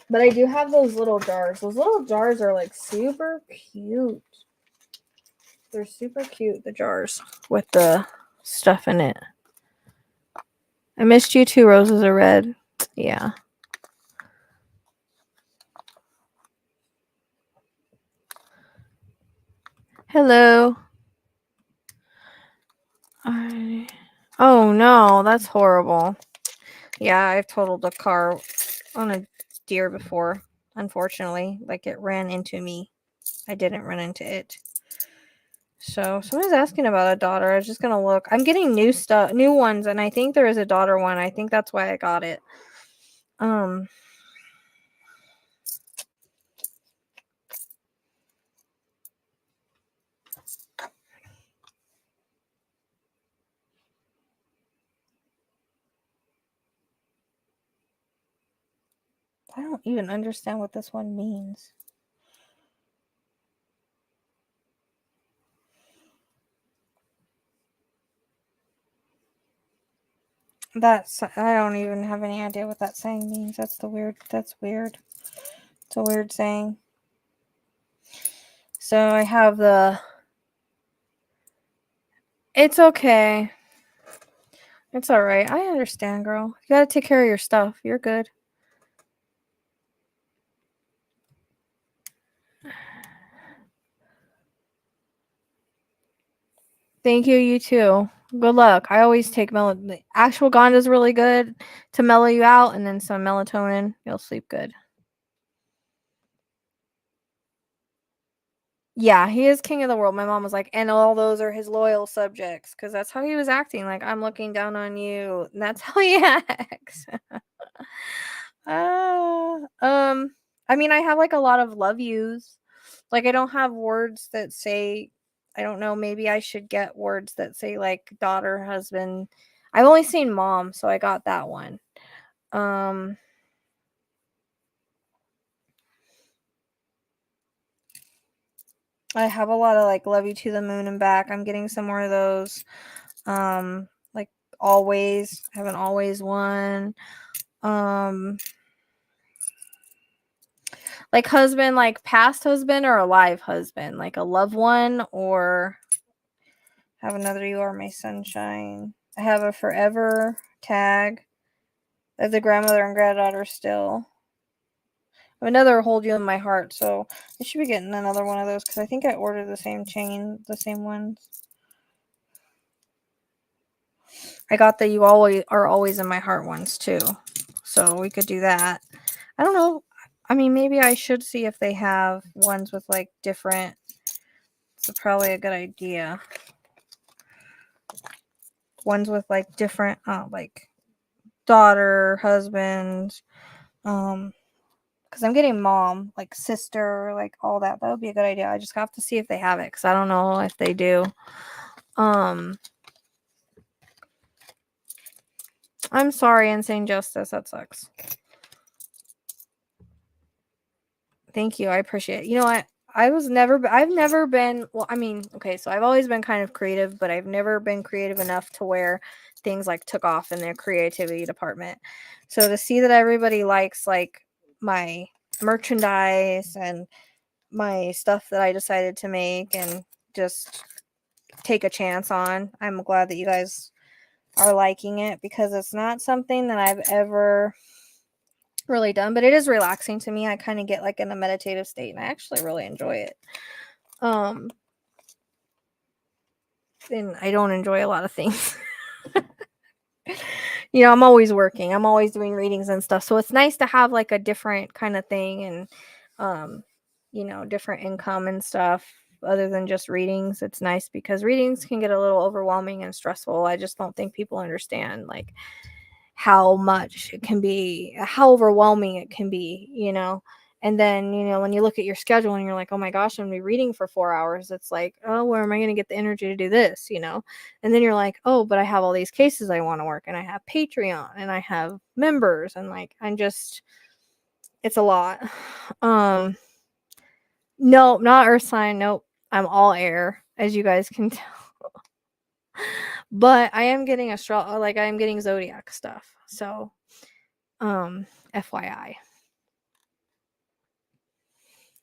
But I do have those little jars. Those little jars are like super cute. They're super cute, the jars with the stuff in it. I missed you too, Roses are red. Yeah. Hello. Oh no, that's horrible. Yeah, I've totaled a car on a deer before, unfortunately. Like it ran into me. I didn't run into it. So someone's asking about a daughter. I was just gonna look. I'm getting new stuff, new ones, and I think there is a daughter one. I think that's why I got it. I don't even understand what this one means. I don't even have any idea what that saying means. That's weird. It's a weird saying. So I have it's okay. It's alright. I understand, girl. You gotta take care of your stuff. You're good. Thank you, you too. Good luck. I always take ashwagandha is really good to mellow you out, and then some melatonin. You'll sleep good. Yeah, he is king of the world. My mom was like, and all those are his loyal subjects, because that's how he was acting. Like, I'm looking down on you, and that's how he acts. I mean, I have like a lot of love yous. Like, I don't have words that say, I don't know, maybe I should get words that say like daughter, husband. I've only seen mom, so I got that one. I have a lot of like love you to the moon and back. I'm getting some more of those. Like always, I have an always one. Like husband, like past husband or alive husband, like a loved one, or have another you are my sunshine. I have a forever tag. I have the grandmother and granddaughter still. I have another hold you in my heart, so I should be getting another one of those because I think I ordered the same chain, the same ones. I got the you always are always in my heart ones too, so we could do that. I don't know. I mean, maybe I should see if they have ones with like different. It's probably a good idea. Ones with like different, like daughter, husband, because I'm getting mom, like sister, like all that. That would be a good idea. I just have to see if they have it because I don't know if they do. I'm sorry, Insane Justice. That sucks. Thank you. I appreciate it. You know what? I've never been, well, I mean, okay, so I've always been kind of creative, but I've never been creative enough to where things like took off in their creativity department. So to see that everybody likes like my merchandise and my stuff that I decided to make and just take a chance on, I'm glad that you guys are liking it because it's not something that I've ever really done, but it is relaxing to me. I kind of get like in a meditative state and I actually really enjoy it. And I don't enjoy a lot of things. You know, I'm always working. I'm always doing readings and stuff. So it's nice to have like a different kind of thing and you know, different income and stuff other than just readings. It's nice because readings can get a little overwhelming and stressful. I just don't think people understand like how much it can be, how overwhelming it can be, you know. And then, when you look at your schedule and you're like, oh my gosh, I'm going to be reading for 4 hours. It's like, oh, where am I going to get the energy to do this? And then you're like, oh, but I have all these cases I want to work, and I have Patreon, and I have members, and like, it's a lot. No, not earth sign. Nope. I'm all air, as you guys can tell. But I am getting I am getting zodiac stuff. So, FYI.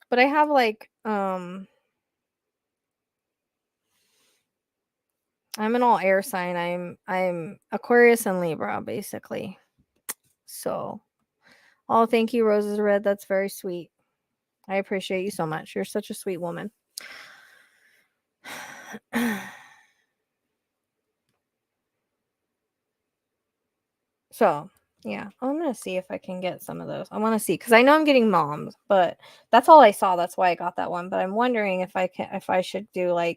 But I have I'm an all air sign. I'm Aquarius and Libra, basically. So, oh, thank you, Roses Red. That's very sweet. I appreciate you so much. You're such a sweet woman. So, yeah, I'm going to see if I can get some of those. I want to see, because I know I'm getting moms, but that's all I saw. That's why I got that one. But I'm wondering if I should do I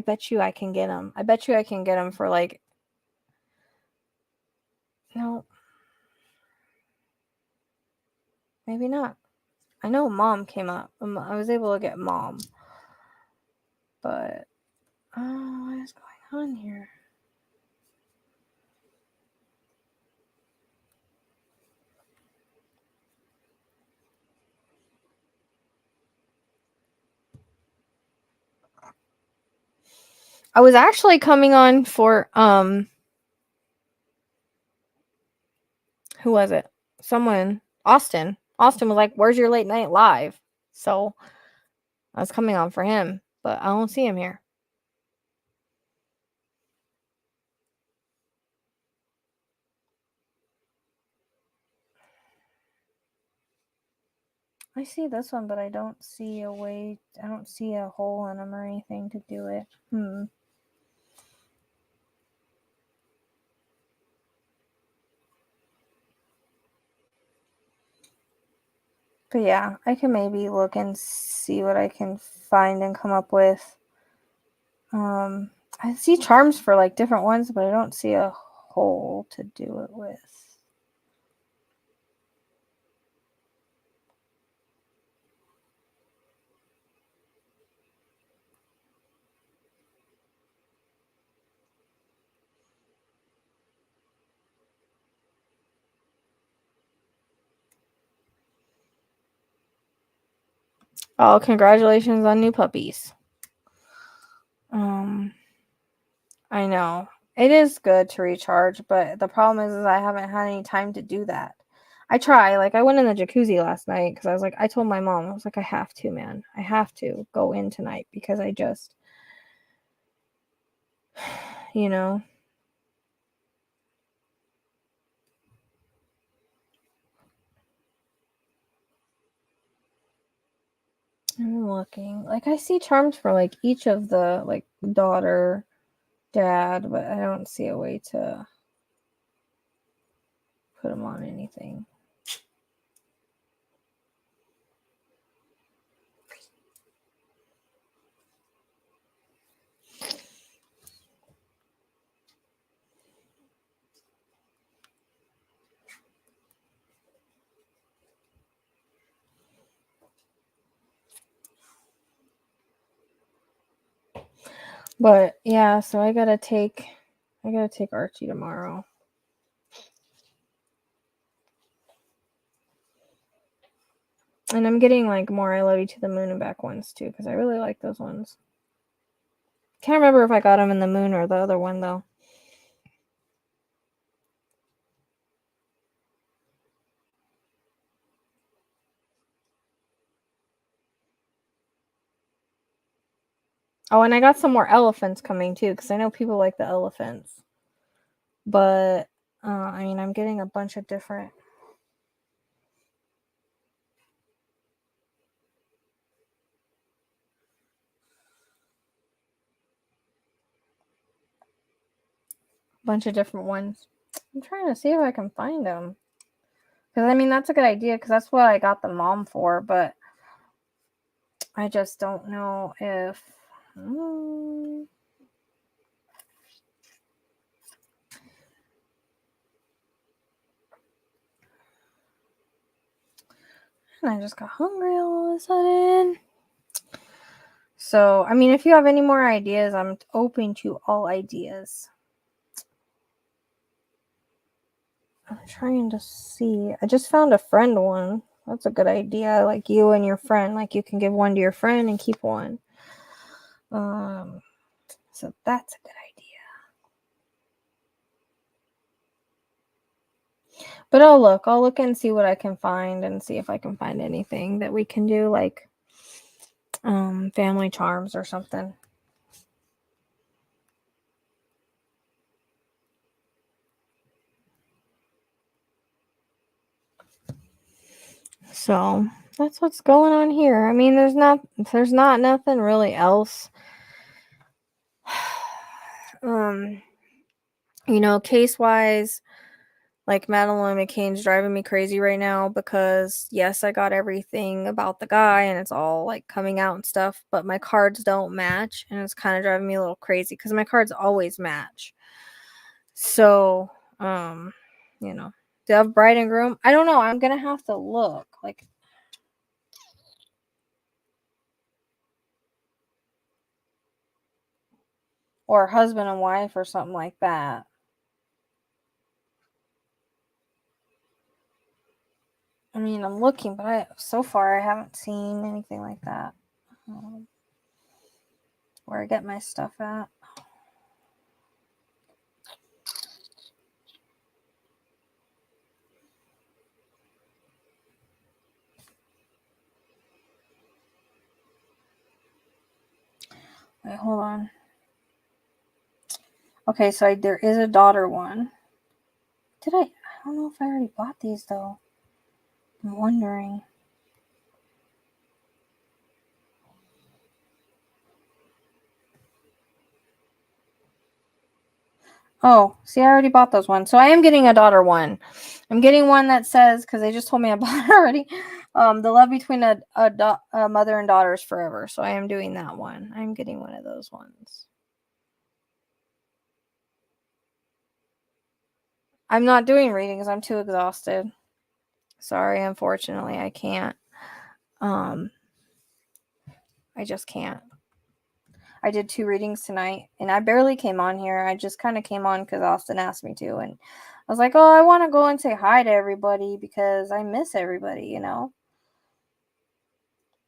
bet you I can get them. I bet you I can get them for no, maybe not. I know mom came up. I was able to get mom. But, oh, what is going on here? I was actually coming on for, who was it? Someone, Austin. Austin was like, where's your late night live? So, I was coming on for him, but I don't see him here. I see this one, but I don't see a way. I don't see a hole in them or anything to do it. But yeah, I can maybe look and see what I can find and come up with. I see charms for different ones, but I don't see a hole to do it with. Oh, congratulations on new puppies. I know. It is good to recharge, but the problem is I haven't had any time to do that. I try. I went in the jacuzzi last night because I was I told my mom, I was I have to, man. I have to go in tonight because I just, you know. I'm looking. I see charms for each of the daughter, dad, but I don't see a way to put them on anything. But yeah, so I gotta take Archie tomorrow. And I'm getting more I Love You to the Moon and Back ones too, because I really like those ones. Can't remember if I got them in the moon or the other one though. Oh, and I got some more elephants coming too, because I know people like the elephants. But I mean, I'm getting a bunch of different. Ones. I'm trying to see if I can find them. Because I mean, that's a good idea, because that's what I got the mom for, but I just don't know if. I just got hungry all of a sudden. So, I mean, if you have any more ideas, I'm open to all ideas. I'm trying to see. I just found a friend one. That's a good idea. Like you and your friend. Like you can give one to your friend and keep one. So that's a good idea. But I'll look and see what I can find and see if I can find anything that we can do, like family charms or something. So that's what's going on here. I mean, there's not nothing really else. Case wise, like Madeline McCain's driving me crazy right now because yes, I got everything about the guy and it's all like coming out and stuff, but my cards don't match and it's kind of driving me a little crazy because my cards always match. So, do you have bride and groom? I don't know. I'm gonna have to look. Like, or husband and wife or something like that. I mean, I'm looking, but so far I haven't seen anything like that. Where I get my stuff at. Wait, hold on. Okay, so there is a daughter one. I don't know if I already bought these though. I'm wondering. Oh, see, I already bought those ones. So I am getting a daughter one. I'm getting one that says, because they just told me I bought it already, the love between a mother and daughter is forever. So I am doing that one. I'm getting one of those ones. I'm not doing readings. I'm too exhausted. Sorry, unfortunately, I can't. I just can't. I did 2 readings tonight, and I barely came on here. I just kind of came on because Austin asked me to, and I was like, oh, I want to go and say hi to everybody because I miss everybody,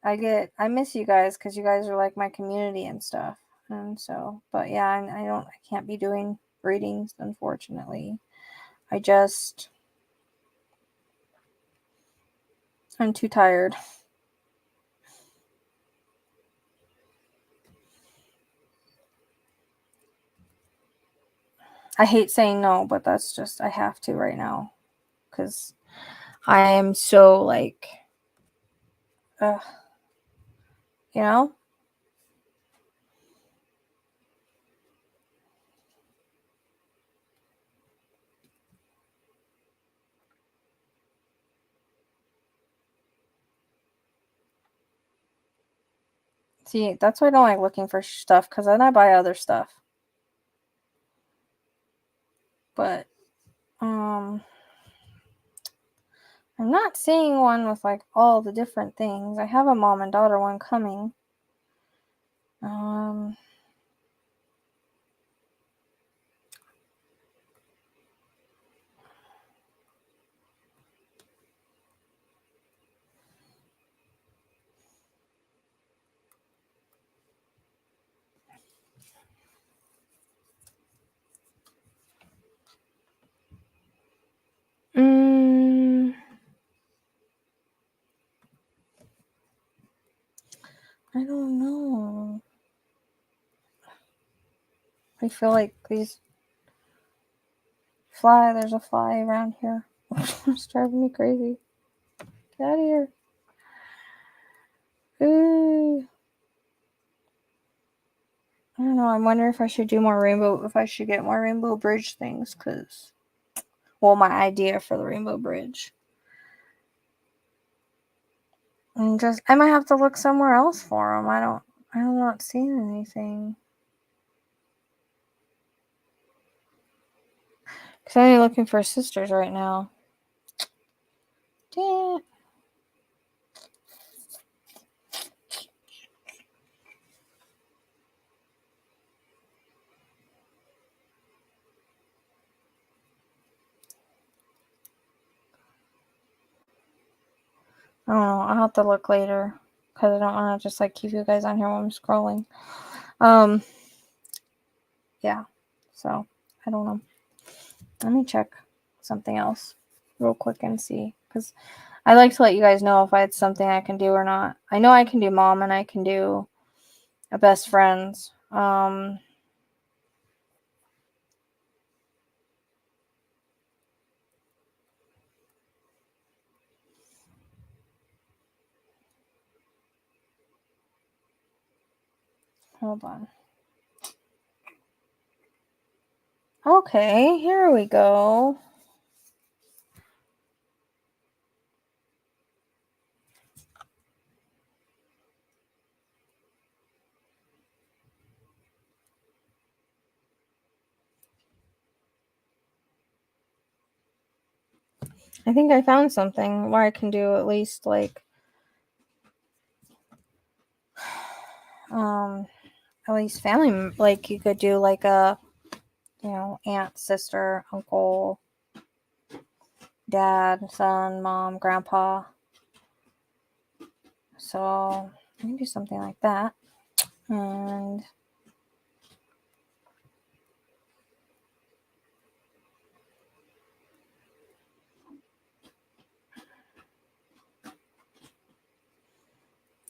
I miss you guys because you guys are like my community and stuff. And so, but yeah, I can't be doing readings, unfortunately. I'm too tired. I hate saying no, but that's just, I have to right now because I am so like, you know? See, that's why I don't like looking for stuff because then I buy other stuff. But, I'm not seeing one with like all the different things. I have a mom and daughter one coming. I don't know. I feel like there's a fly around here. It's driving me crazy. Get out of here. Ooh. I don't know. I'm wondering if I should get more rainbow bridge things, my idea for the rainbow bridge. I might have to look somewhere else for them. I'm not seeing anything. Because I'm only looking for sisters right now. Damn. I don't know. I'll have to look later because I don't want to just like keep you guys on here while I'm scrolling. Yeah. So I don't know. Let me check something else real quick and see, because I like to let you guys know if it's something I can do or not. I know I can do mom and I can do a best friends. Hold on. Okay, here we go. I think I found something where I can do at least like at least family, like you could do like a, you know, aunt, sister, uncle, dad, son, mom, grandpa. So maybe something like that. And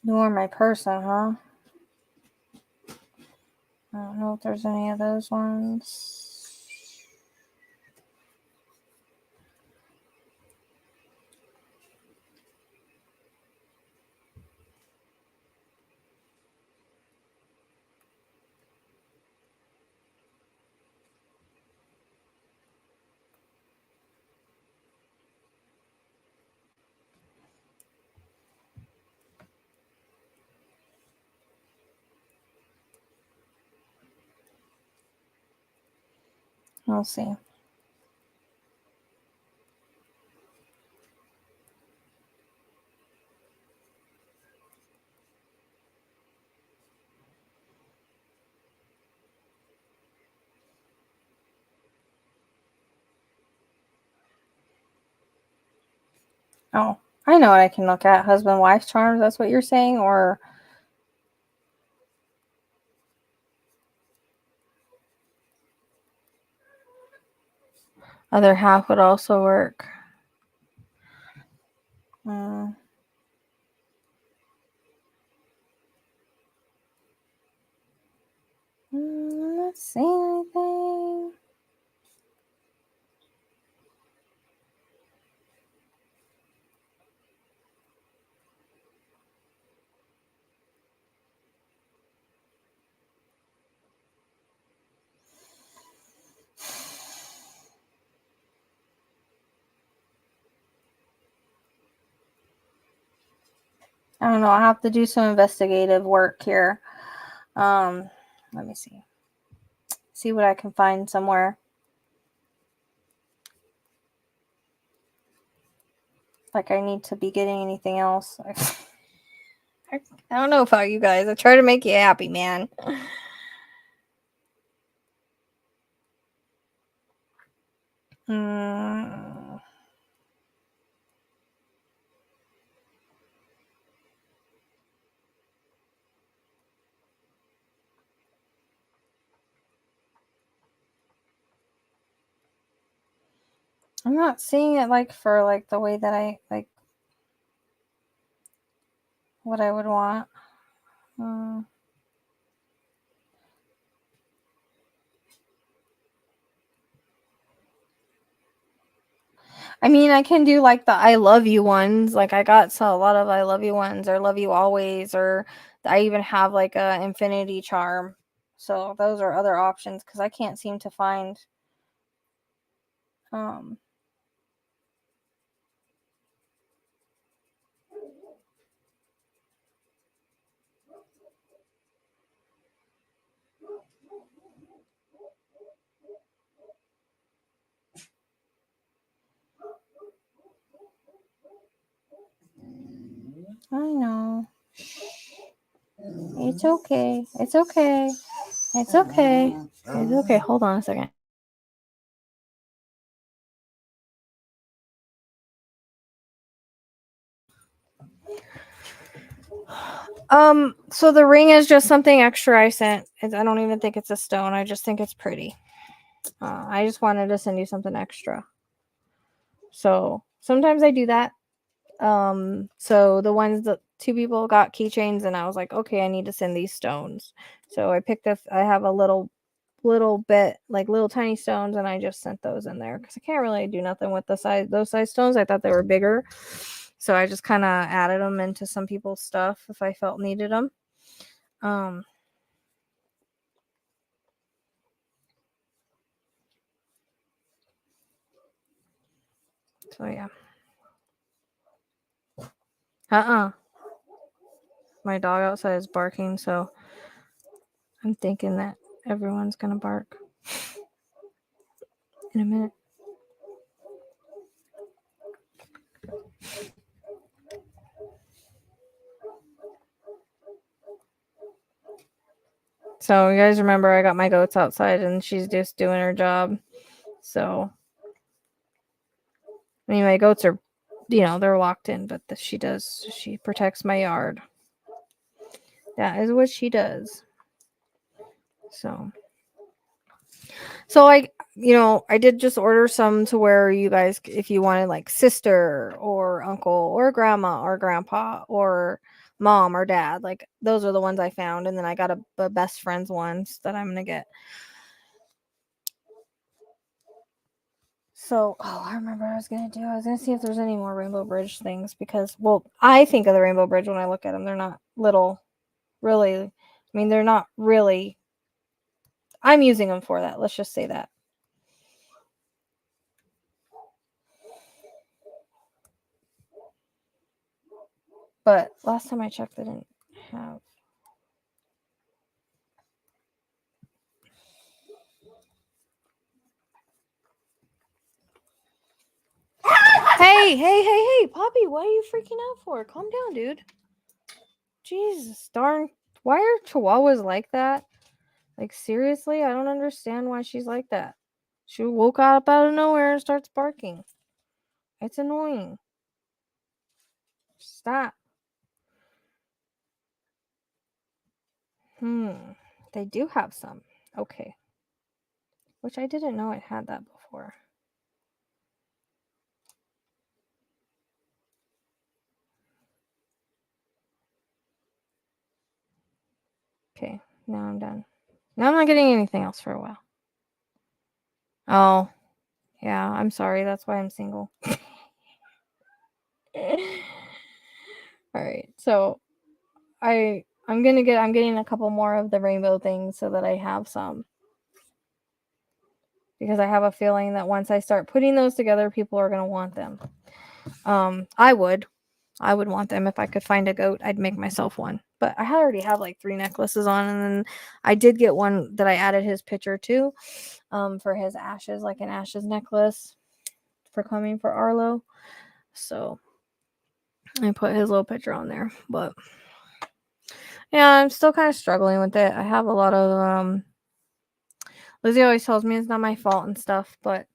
you're my person, huh? I don't know if there's any of those ones. We'll see. Oh, I know what I can look at. Husband-wife charms, that's what you're saying? Or other half would also work. Let's see anything. I don't know. I'll have to do some investigative work here. Let me see. See what I can find somewhere. Like I need to be getting anything else. I don't know about you guys. I try to make you happy, man. I'm not seeing it like for like the way that I like what I would want. I mean, I can do like the I love you ones. Like I got a lot of I love you ones, or love you always, or I even have like a infinity charm. So those are other options because I can't seem to find I know. It's okay. It's okay. It's okay. It's okay. Hold on a second. So the ring is just something extra I sent. I don't even think it's a stone. I just think it's pretty. I just wanted to send you something extra. So sometimes I do that. So the ones that 2 people got keychains, and I was like, okay, I need to send these stones. So I picked up. I have a little bit, like little tiny stones, and I just sent those in there because I can't really do nothing with those size stones. I thought they were bigger, so I just kind of added them into some people's stuff if I felt needed them. So yeah. My dog outside is barking, so I'm thinking that everyone's gonna bark in a minute. So you guys remember I got my goats outside and she's just doing her job. So I mean, my goats are, they're locked in, but she protects my yard. That is what she does. So I did just order some to where you guys, if you wanted like sister or uncle or grandma or grandpa or mom or dad, like those are the ones I found. And then I got a best friends ones that I'm going to get. So, I remember what I was going to do. I was going to see if there's any more Rainbow Bridge things because, I think of the Rainbow Bridge when I look at them. They're not little, really. I mean, they're not really. I'm using them for that. Let's just say that. But last time I checked, they didn't have. Hey, Poppy, what are you freaking out for? Calm down, dude. Jesus, darn. Why are chihuahuas like that? Like, seriously? I don't understand why she's like that. She woke up out of nowhere and starts barking. It's annoying. Stop. They do have some. Okay. Which I didn't know it had that before. Okay, now I'm done. Now I'm not getting anything else for a while. Oh, yeah, I'm sorry. That's why I'm single. Alright, so I'm getting a couple more of the rainbow things so that I have some. Because I have a feeling that once I start putting those together, people are going to want them. I would want them. If I could find a goat, I'd make myself one. But I already have like 3 necklaces on, and then I did get one that I added his picture to, for his ashes, like an ashes necklace for coming for Arlo. So I put his little picture on there. But yeah, I'm still kind of struggling with it. I have a lot of Lizzie always tells me it's not my fault and stuff, but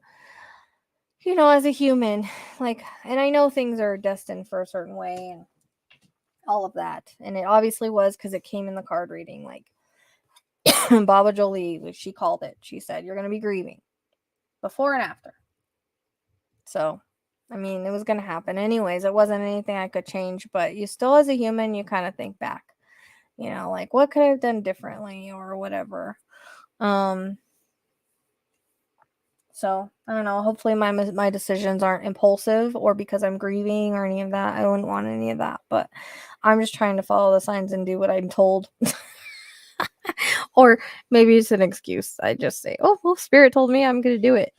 as a human, like, and I know things are destined for a certain way and all of that, and it obviously was because it came in the card reading, like Baba Jolie, which she called it. She said you're going to be grieving before and after. So, I mean, it was going to happen anyways. It wasn't anything I could change, but you still, as a human, you kind of think back, like what could I have done differently or whatever. So I don't know. Hopefully my decisions aren't impulsive or because I'm grieving or any of that. I wouldn't want any of that, but I'm just trying to follow the signs and do what I'm told. Or maybe it's an excuse. I just say, "Oh, well, Spirit told me I'm going to do it."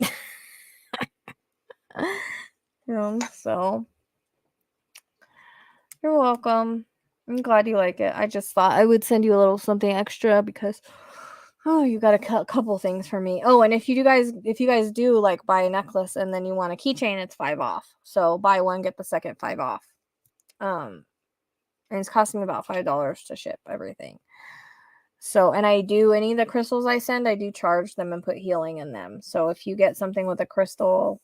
So you're welcome. I'm glad you like it. I just thought I would send you a little something extra because you got a couple things for me. Oh, and if you guys do like buy a necklace and then you want a keychain, it's 5 off. So buy one, get the second 5 off. And it's costing about $5 to ship everything. So, and I do any of the crystals I send, I do charge them and put healing in them. So if you get something with a crystal,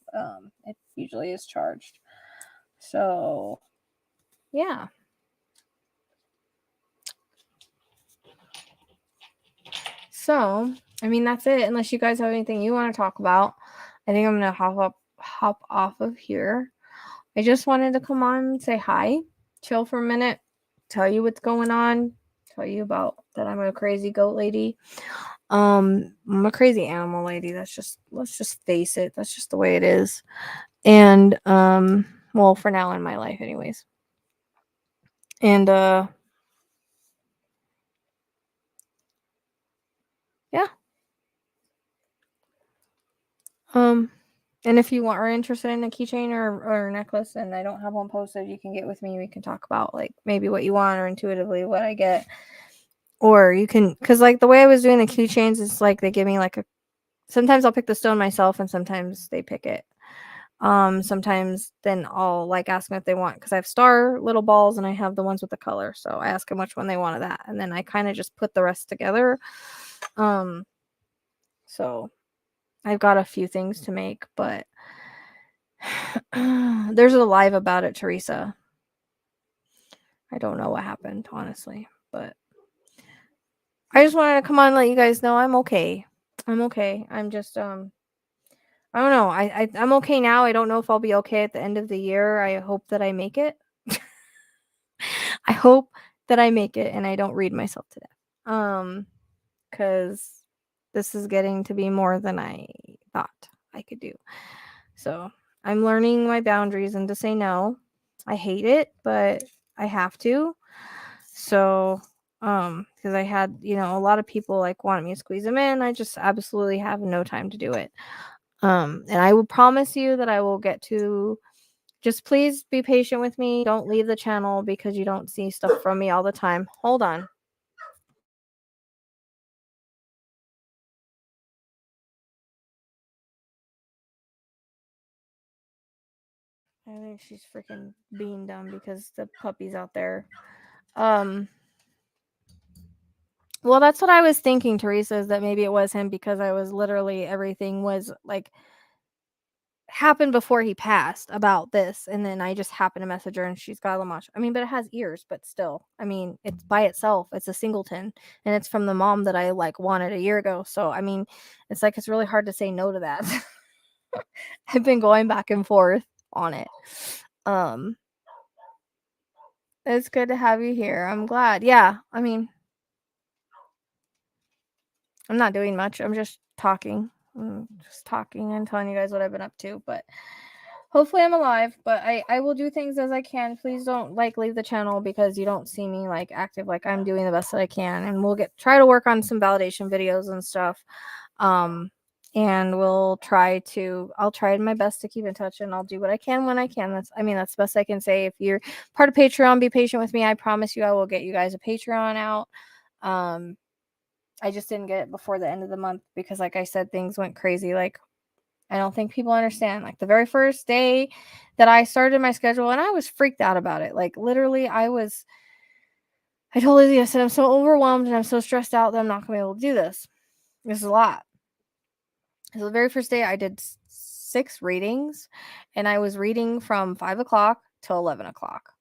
it usually is charged. So, yeah. So, I mean, that's it. Unless you guys have anything you want to talk about, I think I'm gonna hop off of here. I just wanted to come on and say hi, chill for a minute, tell you what's going on, tell you about that I'm a crazy goat lady. I'm a crazy animal lady. Let's just face it. That's just the way it is. And well, for now in my life anyways. And yeah. And if you are interested in a keychain or a necklace and I don't have one posted, you can get with me. We can talk about like maybe what you want or intuitively what I get. Or you can, because like the way I was doing the keychains is like they give me like a, sometimes I'll pick the stone myself and sometimes they pick it. Sometimes then I'll like ask them if they want, because I have star little balls and I have the ones with the color. So I ask them which one they want of that. And then I kind of just put the rest together. So I've got a few things to make, but there's a live about it, Teresa. I don't know what happened, honestly, but I just wanted to come on and let you guys know I'm okay. I'm okay. I'm just I don't know. I'm okay now. I don't know if I'll be okay at the end of the year. I hope that I make it. I hope that I make it and I don't read myself to death. Cuz this is getting to be more than I thought I could do. So, I'm learning my boundaries and to say no. I hate it, but I have to. So, because I had, a lot of people like wanted me to squeeze them in. I just absolutely have no time to do it. And I will promise you that I will get to, just please be patient with me. Don't leave the channel because you don't see stuff from me all the time. Hold on. I think she's freaking being dumb because the puppy's out there. Well, that's what I was thinking, Teresa, is that maybe it was him because I was literally, everything was like happened before he passed about this, and then I just happened to message her and she's got a Lamash. I mean, but it has ears, but still. I mean, it's by itself. It's a singleton, and it's from the mom that I like wanted a year ago. So, I mean, it's like it's really hard to say no to that. I've been going back and forth on it. Um it's good to have you here. I'm glad. Yeah, I mean, I'm not doing much. I'm just talking. Just talking and telling you guys what I've been up to, but hopefully I'm alive, but I will do things as I can. Please don't like leave the channel because you don't see me like active. Like, I'm doing the best that I can, and we'll try to work on some validation videos and stuff. And I'll try my best to keep in touch, and I'll do what I can when I can. That's the best I can say. If you're part of Patreon, be patient with me. I promise you I will get you guys a Patreon out. I just didn't get it before the end of the month because, like I said, things went crazy. Like, I don't think people understand. Like, the very first day that I started my schedule, and I was freaked out about it. Like, literally, I told Izzy, I said, I'm so overwhelmed and I'm so stressed out that I'm not going to be able to do this. This is a lot. So the very first day I did 6 readings, and I was reading from 5 o'clock till 11 o'clock.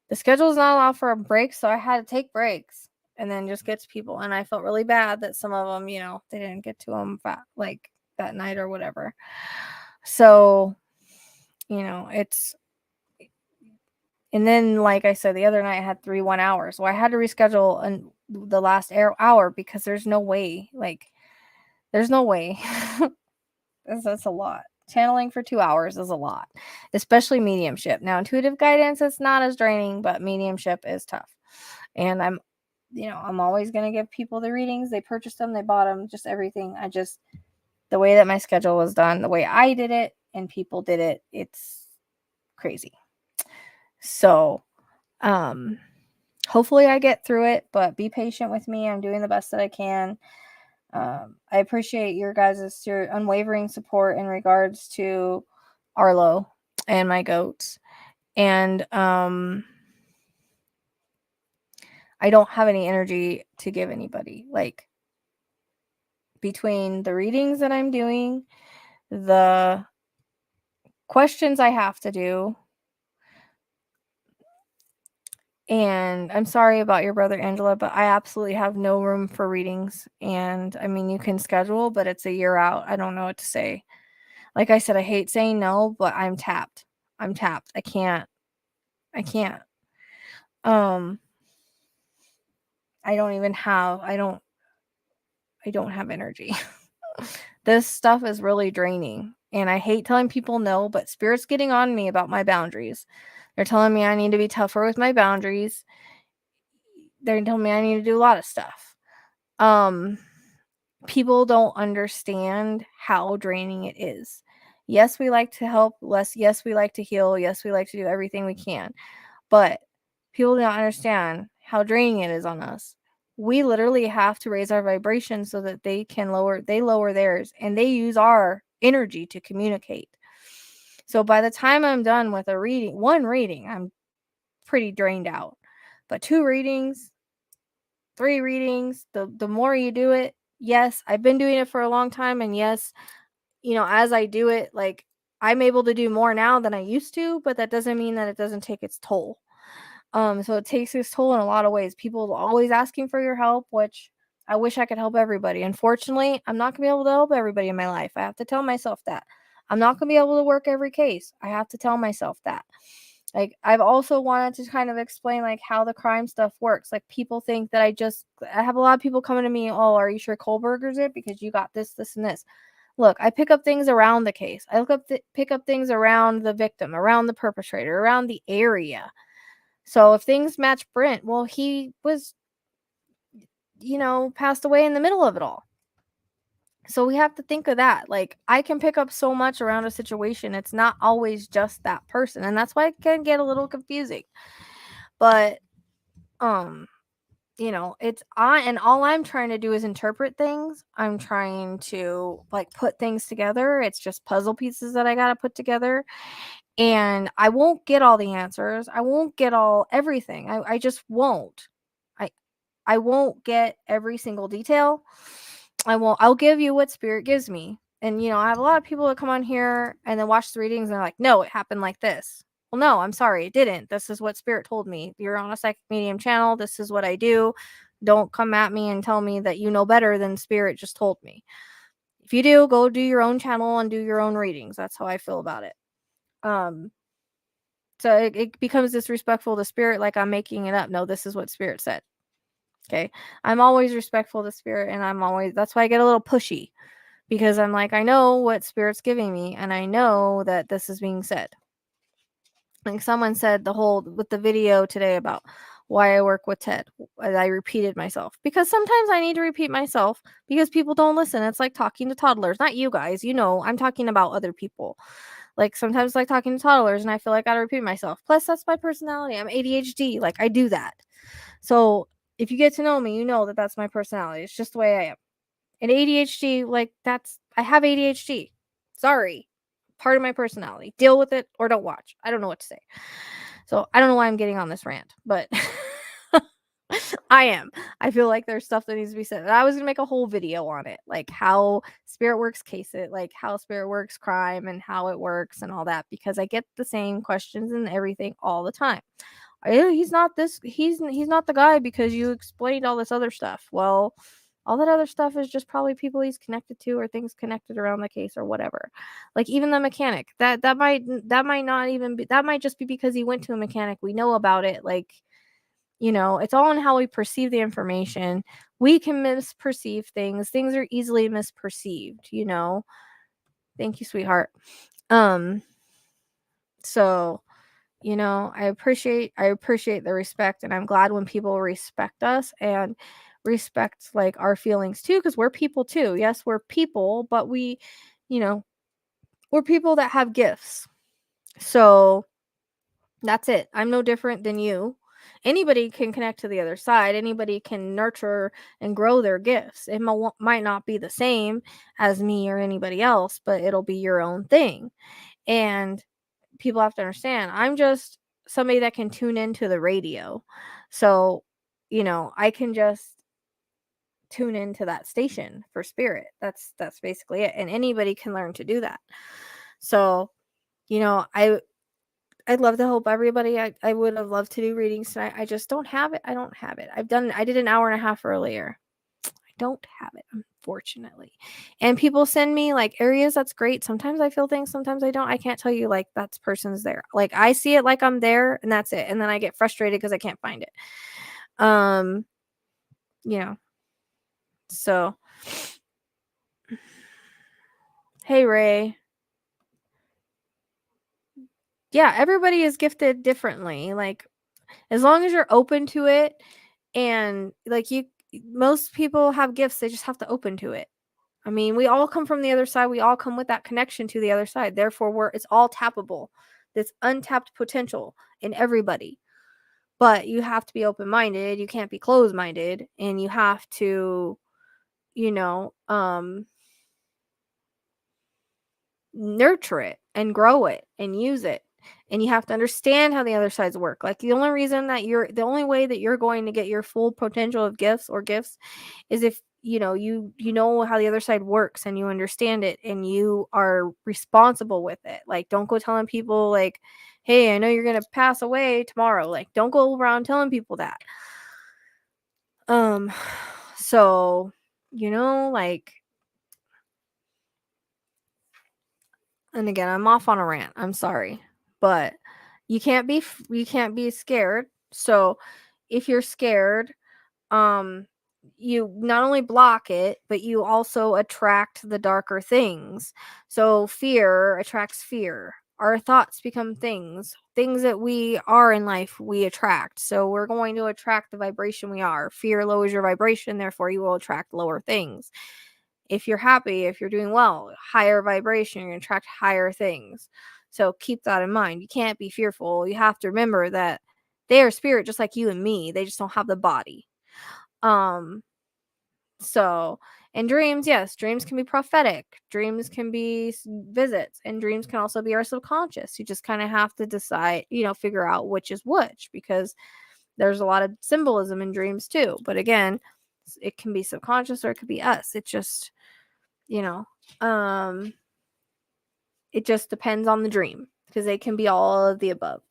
The schedule is not allowed for a break, so I had to take breaks and then just get to people. And I felt really bad that some of them, they didn't get to them like that night or whatever. So, it's, and then, like I said, the other night I had 3 1 hours. So I had to reschedule the last hour because there's no way. Like, there's no way. That's a lot. Channeling for 2 hours is a lot, especially mediumship. Now, intuitive guidance is not as draining, but mediumship is tough. And I'm always going to give people the readings. They purchased them, they bought them, just everything. The way that my schedule was done, the way I did it, and people did it, it's crazy. So, hopefully I get through it, but be patient with me. I'm doing the best that I can. I appreciate your unwavering support in regards to Arlo and my goats. And I don't have any energy to give anybody. Like, between the readings that I'm doing, the questions I have to do, And I'm sorry about your brother, Angela, but I absolutely have no room for readings. And I mean, you can schedule, but it's a year out. I don't know what to say. Like I said, I hate saying no, but I'm tapped. I'm tapped. I can't. Um, I don't even have, I don't have energy. This stuff is really draining. And I hate telling people no, but Spirit's getting on me about my boundaries. They're telling me I need to be tougher with my boundaries. They're telling me I need to do a lot of stuff. People don't understand how draining it is. Yes, we like to help. Yes, we like to heal. Yes, we like to do everything we can. But people don't understand how draining it is on us. We literally have to raise our vibration so that they lower theirs, and they use our energy to communicate. So by the time I'm done with one reading, I'm pretty drained out. But 2 readings, 3 readings, the more you do it, yes, I've been doing it for a long time, and yes, as I do it, like, I'm able to do more now than I used to, but that doesn't mean that it doesn't take its toll. So it takes its toll in a lot of ways. People are always asking for your help, which I wish I could help everybody. Unfortunately, I'm not gonna be able to help everybody in my life. I have to tell myself that. I'm not gonna be able to work every case. I have to tell myself that. Like, I've also wanted to kind of explain, like, how the crime stuff works. Like, people think that I have a lot of people coming to me, oh, are you sure Kohlberger's it? Because you got this, this, and this. Look, I pick up things around the case. Pick up things around the victim, around the perpetrator, around the area. So if things match Brent, well, he was, passed away in the middle of it all. So we have to think of that. Like, I can pick up so much around a situation. It's not always just that person. And that's why it can get a little confusing. But, and all I'm trying to do is interpret things. I'm trying to, like, put things together. It's just puzzle pieces that I got to put together. And I won't get all the answers. I won't get everything. I just won't. I won't get every single detail. I'll give you what Spirit gives me. And I have a lot of people that come on here and then watch the readings and they're like, no, it happened like this. Well, no, I'm sorry, it didn't. This is what Spirit told me. You're on a psychic medium channel. This is what I do. Don't come at me and tell me that you know better than Spirit just told me. If you do, go do your own channel and do your own readings. That's how I feel about it. So it becomes disrespectful to Spirit, like I'm making it up. No, this is what Spirit said. Okay. I'm always respectful to Spirit, and that's why I get a little pushy, because I'm like, I know what Spirit's giving me, and I know that this is being said. Like someone said with the video today about why I work with Ted, I repeated myself because sometimes I need to repeat myself because people don't listen. It's like talking to toddlers, not you guys. I'm talking about other people. Like sometimes like talking to toddlers, and I feel like I gotta repeat myself. Plus, that's my personality. I'm ADHD. Like I do that. So if you get to know me, you know that that's my personality. It's just the way I am. And ADHD, like I have ADHD. Sorry. Part of my personality. Deal with it or don't watch. I don't know what to say. So I don't know why I'm getting on this rant, but I am. I feel like there's stuff that needs to be said. And I was gonna make a whole video on it, like how Spirit works how Spirit works crime and how it works and all that, because I get the same questions and everything all the time. He's not the guy because you explained all this other stuff. Well, all that other stuff is just probably people he's connected to or things connected around the case or whatever. Like even the mechanic, that might not even be, that might just be because he went to a mechanic. We know about it. Like, it's all in how we perceive the information. We can misperceive things. Things are easily misperceived. Thank you, sweetheart. So I appreciate the respect, and I'm glad when people respect us and respect like our feelings too, because we're people too. Yes, we're people, but we're people that have gifts. So that's it. I'm no different than you. Anybody can connect to the other side. Anybody can nurture and grow their gifts. It might not be the same as me or anybody else, but it'll be your own thing. And people have to understand, I'm just somebody that can tune into the radio. So, I can just tune into that station for Spirit. That's basically it. And anybody can learn to do that. So, I'd love to help everybody. I would have loved to do readings tonight. I just don't have it. I don't have it. I did an hour and a half earlier. I don't have it, unfortunately. And people send me like areas. That's great. Sometimes I feel things, sometimes I don't. I can't tell you like that person's there. Like I see it like I'm there and that's it. And then I get frustrated because I can't find it. You know. So hey Ray. Yeah, everybody is gifted differently. Like as long as you're open to it and like most people have gifts, they just have to open to it. I mean, we all come from the other side. We all come with that connection to the other side. Therefore, it's all tappable. This untapped potential in everybody. But you have to be open-minded. You can't be closed-minded, and you have to, nurture it and grow it and use it. And you have to understand how the other sides work. Like the only way that you're going to get your full potential of gifts is if you know how the other side works and you understand it and you are responsible with it. Like don't go telling people like, hey, I know you're gonna pass away tomorrow. Like don't go around telling people that. So like, and again, I'm off on a rant. I'm sorry, but you can't be scared. So if you're scared, you not only block it, but you also attract the darker things. So fear attracts fear. Our thoughts become things that we are in life, we attract. So we're going to attract the vibration we are. Fear lowers your vibration, therefore you will attract lower things. If you're happy, if you're doing well, higher vibration, you're going to attract higher things. So keep that in mind. You can't be fearful. You have to remember that they are spirit just like you and me. They just don't have the body. So, and dreams, yes, dreams can be prophetic. Dreams can be visits, and dreams can also be our subconscious. You just kind of have to decide, figure out which is which, because there's a lot of symbolism in dreams too. But again, it can be subconscious or it could be us. It just, it just depends on the dream, because they can be all of the above.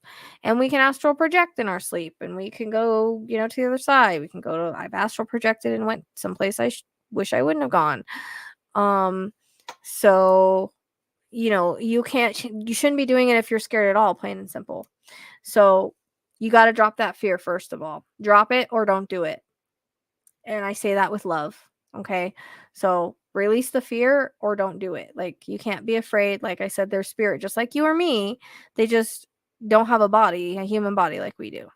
And we can astral project in our sleep, and we can go, to the other side. We can go to, I've astral projected and went someplace I wish I wouldn't have gone. So, you shouldn't be doing it if you're scared at all, plain and simple. So you got to drop that fear first of all. Drop it or don't do it. And I say that with love. Okay. So release the fear or don't do it. Like you can't be afraid. Like I said, they're spirit, just like you or me. They just don't have a human body like we do.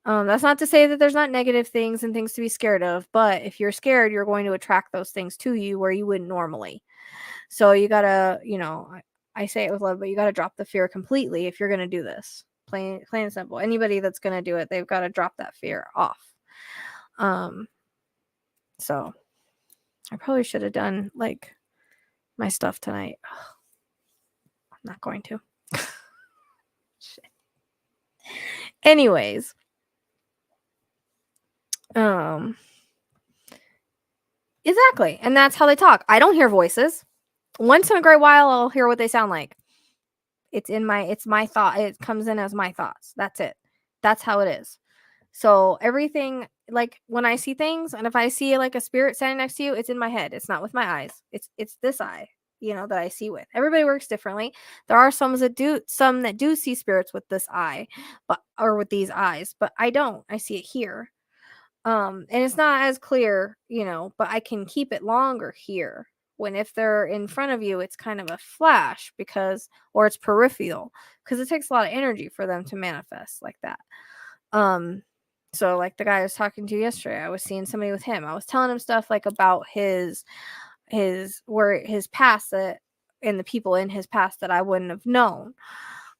That's not to say that there's not negative things and things to be scared of, but if you're scared, you're going to attract those things to you where you wouldn't normally. So you gotta, I say it with love, but you gotta drop the fear completely if you're gonna do this. Plain and simple. Anybody that's gonna do it, they've got to drop that fear off. So I probably should have done like my stuff tonight. I'm not going to. Shit. Anyways, exactly. And that's how they talk. I don't hear voices. Once in a great while I'll hear what they sound like. It's my thought. It comes in as my thoughts. That's it. That's how it is. So everything, like when I see things, and if I see like a spirit standing next to you, it's in my head. It's not with my eyes. It's this eye, that I see with. Everybody works differently. There are some that do see spirits with this eye, or with these eyes, but I don't. I see it here. And it's not as clear, but I can keep it longer here. When if they're in front of you, it's kind of a flash or it's peripheral, because it takes a lot of energy for them to manifest like that. So like the guy I was talking to yesterday, I was seeing somebody with him. I was telling him stuff like about his past, and the people in his past that I wouldn't have known.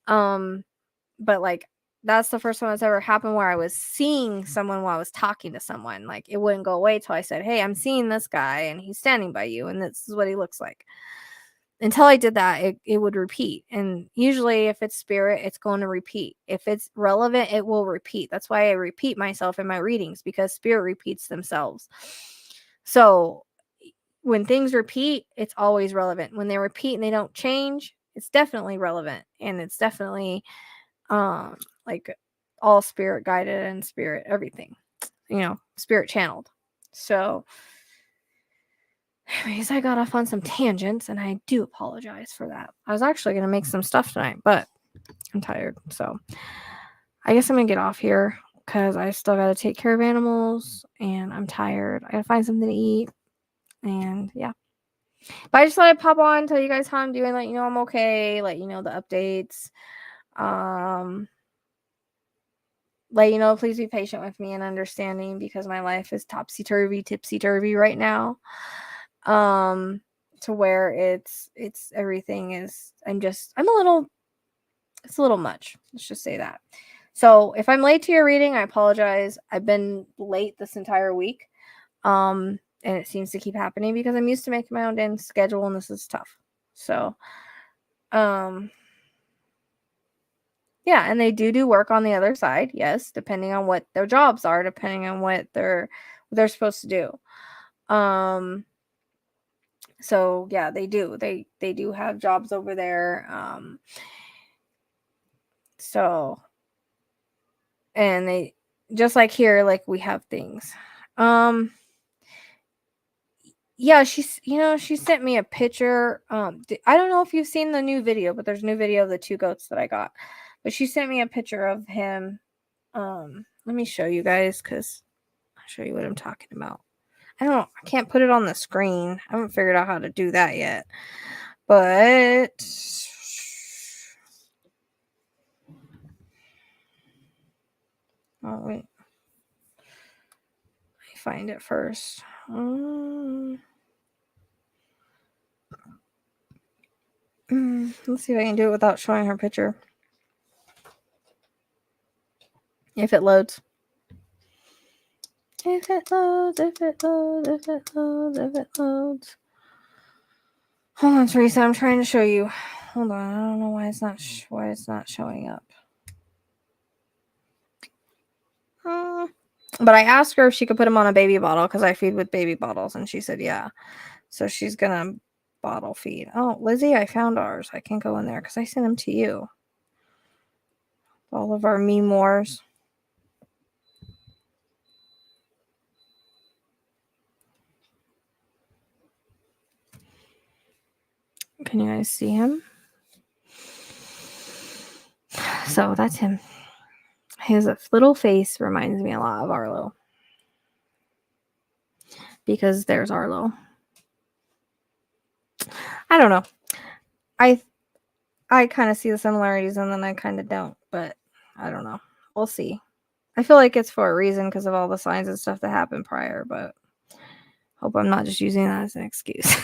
But like that's the first time that's ever happened where I was seeing someone while I was talking to someone. Like it wouldn't go away till I said, "Hey, I'm seeing this guy and he's standing by you and this is what he looks like." Until I did that, it would repeat. And usually if it's spirit, it's going to repeat. If it's relevant, it will repeat. That's why I repeat myself in my readings, because spirit repeats themselves. So when things repeat, it's always relevant. When they repeat and they don't change, it's definitely relevant, and it's definitely like all spirit guided and spirit everything, spirit channeled. So anyways, I got off on some tangents, and I do apologize for that. I was actually going to make some stuff tonight, but I'm tired, so I guess I'm going to get off here because I still got to take care of animals, and I'm tired. I got to find something to eat, and yeah. But I just thought I'd pop on, tell you guys how I'm doing, let you know I'm okay, let you know the updates. Let you know, please be patient with me and understanding because my life is topsy-turvy, tipsy-turvy right now. To where it's everything is, it's a little much. Let's just say that. So if I'm late to your reading, I apologize. I've been late this entire week. And it seems to keep happening because I'm used to making my own damn schedule, and this is tough. So, yeah, and they do work on the other side, yes, depending on what their jobs are, depending on what they're supposed to do. So yeah, they do. They do have jobs over there. So, and they just like here, like we have things. Yeah, she sent me a picture. I don't know if you've seen the new video, but there's a new video of the 2 goats that I got. But she sent me a picture of him. Let me show you guys because I'll show you what I'm talking about. I can't put it on the screen. I haven't figured out how to do that yet. But oh wait. Let me find it first. Let's see if I can do it without showing her picture. If it loads. If it loads. Hold on, Teresa. I'm trying to show you. Hold on. I don't know why it's not showing up. But I asked her if she could put them on a baby bottle because I feed with baby bottles, and she said yeah. So she's gonna bottle feed. Oh, Lizzie, I found ours. I can't go in there because I sent them to you. All of our meme wars. Can you guys see him? So that's him. His little face reminds me a lot of Arlo. Because there's Arlo. I don't know. I kind of see the similarities and then I kind of don't. But I don't know. We'll see. I feel like it's for a reason because of all the signs and stuff that happened prior. But hope I'm not just using that as an excuse.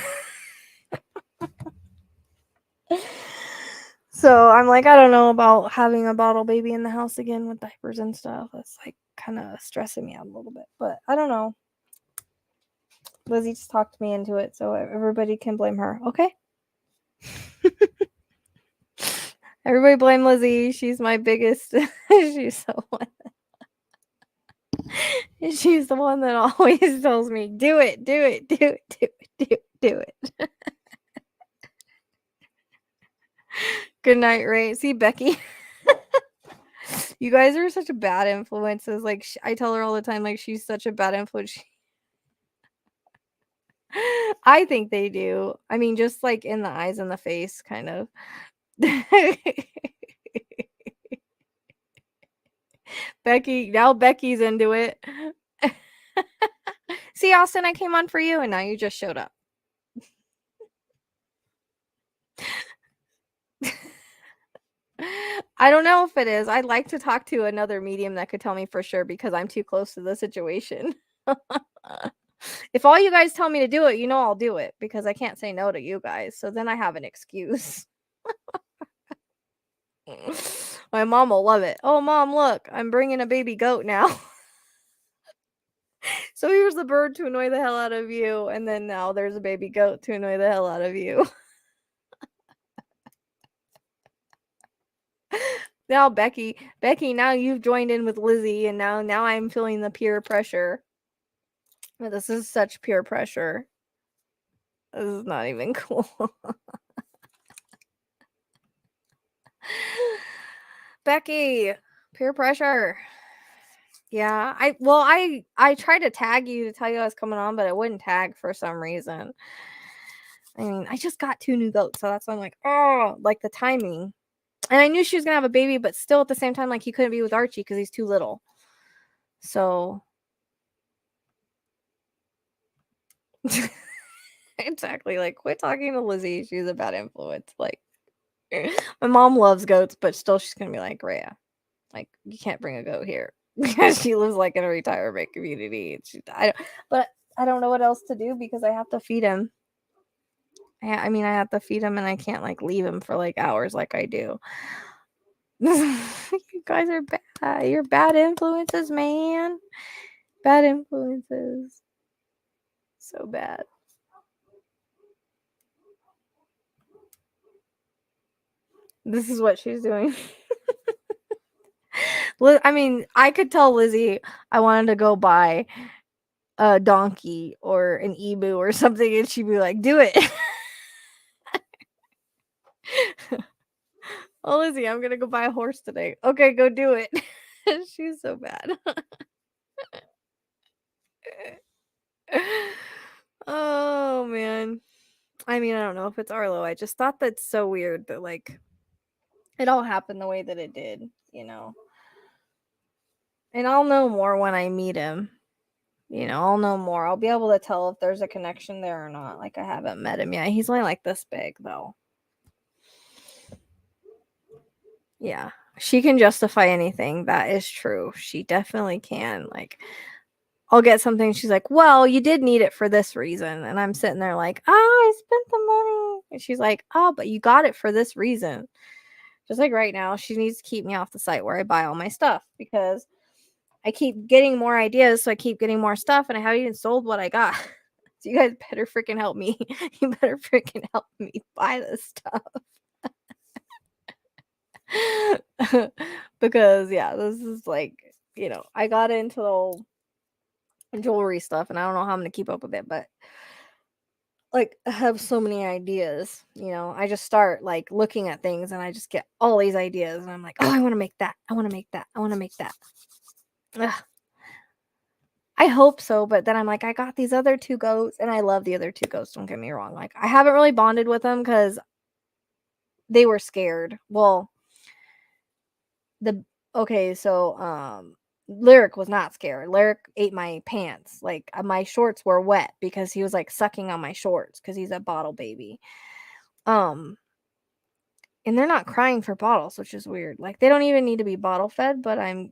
So I'm like, I don't know about having a bottle baby in the house again with diapers and stuff. That's like kind of stressing me out a little bit. But I don't know. Lizzie just talked me into it, so everybody can blame her. Okay? Everybody blame Lizzie. She's my biggest. She's the one. She's the one that always tells me, do it, do it, do it, do it, do it. Good night, Ray. See, Becky. You guys are such a bad influences. Like, I tell her all the time, like, she's such a bad influence. I think they do. I mean, just like in the eyes and the face, kind of. Now Becky's into it. See, Austin, I came on for you, and now you just showed up. I don't know if it is. I'd like to talk to another medium that could tell me for sure because I'm too close to the situation. If all you guys tell me to do it, I'll do it because I can't say no to you guys. So then I have an excuse. My mom will love it. Oh, Mom, look, I'm bringing a baby goat now. So here's the bird to annoy the hell out of you. And then now there's a baby goat to annoy the hell out of you. Now, Becky, now you've joined in with Lizzie, and now I'm feeling the peer pressure. This is such peer pressure. This is not even cool. Becky, peer pressure. Yeah, I tried to tag you to tell you I was coming on, but it wouldn't tag for some reason. I mean, I just got 2 new goats, so that's why I'm like, oh, like the timing. And I knew she was gonna have a baby, but still at the same time, like he couldn't be with Archie because he's too little. So exactly, like quit talking to Lizzie. She's a bad influence. Like my mom loves goats, but still she's gonna be like, Rhea, like you can't bring a goat here because she lives like in a retirement community. But I don't know what else to do because I have to feed him. I mean, I have to feed him, and I can't like leave him for like hours like I do. You guys are bad. You're bad influences, man. Bad influences. So bad. This is what she's doing. I mean, I could tell Lizzie I wanted to go buy a donkey or an emu or something, and she'd be like, do it. Oh, Lizzie, I'm gonna go buy a horse today. Okay, go do it. She's so bad. Oh man. I mean, I don't know if it's Arlo. I just thought that's so weird that like it all happened the way that it did, you know. And I'll know more when I meet him. You know, I'll know more. I'll be able to tell if there's a connection there or not. Like I haven't met him yet. He's only like this big though. Yeah. She can justify anything. That is true. She definitely can. Like I'll get something. She's like, well, you did need it for this reason. And I'm sitting there like, I spent the money. And she's like, oh, but you got it for this reason. Just like right now, she needs to keep me off the site where I buy all my stuff because I keep getting more ideas. So I keep getting more stuff and I haven't even sold what I got. So you guys better freaking help me. You better freaking help me buy this stuff. Because, yeah, this is like, you know, I got into the whole jewelry stuff and I don't know how I'm gonna keep up with it, but like I have so many ideas, you know. I just start like looking at things and I just get all these ideas and I'm like, oh, I want to make that. I want to make that. I want to make that. Ugh. I hope so, but then I'm like, I got these other 2 goats and I love the other 2 goats. Don't get me wrong. Like I haven't really bonded with them because they were scared. Well, so Lyric was not scared. Lyric ate my pants. Like my shorts were wet because he was like sucking on my shorts because he's a bottle baby. And they're not crying for bottles, which is weird. Like they don't even need to be bottle fed, but I'm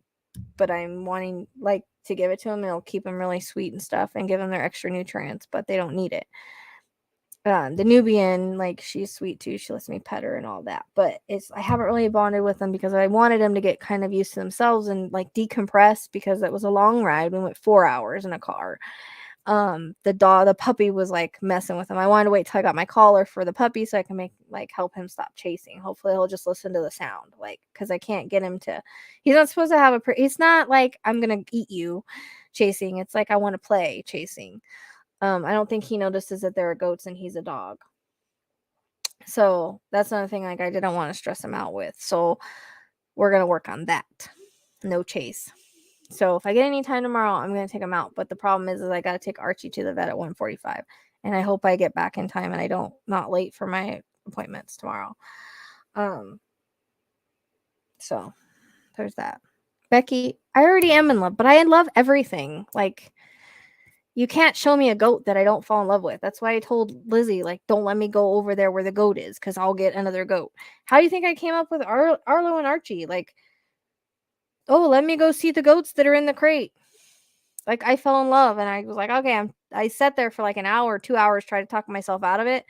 wanting like to give it to them. It'll keep them really sweet and stuff and give them their extra nutrients, but they don't need it. The Nubian, like she's sweet too. She lets me pet her and all that. But I haven't really bonded with them because I wanted them to get kind of used to themselves and like decompress because it was a long ride. We went 4 hours in a car. The puppy was like messing with him. I wanted to wait till I got my collar for the puppy so I can help him stop chasing. Hopefully he'll just listen to the sound, like because I can't get him to. He's not supposed to have he's not like I'm gonna eat you chasing. It's like I want to play chasing. I don't think he notices that there are goats and he's a dog. So that's another thing like I didn't want to stress him out with. So we're gonna work on that. No chase. So if I get any time tomorrow, I'm gonna take him out. But the problem is I gotta take Archie to the vet at 1:45. And I hope I get back in time and I don't not late for my appointments tomorrow. So there's that. Becky, I already am in love, but I love everything. Like you can't show me a goat that I don't fall in love with. That's why I told Lizzie, like, don't let me go over there where the goat is, because I'll get another goat. How do you think I came up with Arlo and Archie? Like, oh, let me go see the goats that are in the crate. Like, I fell in love, and I was like, okay, I sat there for like an hour, 2 hours, try to talk myself out of it,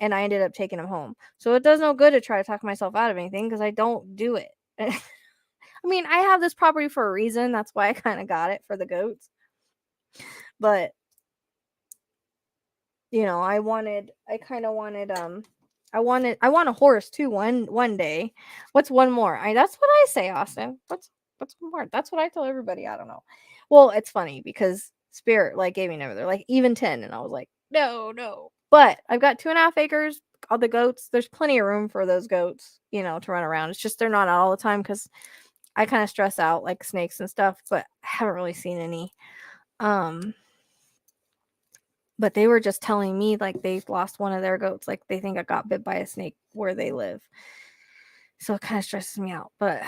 and I ended up taking him home. So it does no good to try to talk myself out of anything, because I don't do it. I mean, I have this property for a reason. That's why I kind of got it for the goats. But you know, I want a horse too one day. What's one more? That's what I say, Austin. What's one more? That's what I tell everybody. I don't know. Well, it's funny because Spirit like gave me a number. They're like even 10, and I was like, no. But I've got 2.5 acres all the goats, there's plenty of room for those goats, you know, to run around. It's just they're not out all the time because I kind of stress out like snakes and stuff, but I haven't really seen any. But they were just telling me like they lost one of their goats, like they think it got bit by a snake where they live. So it kind of stresses me out. But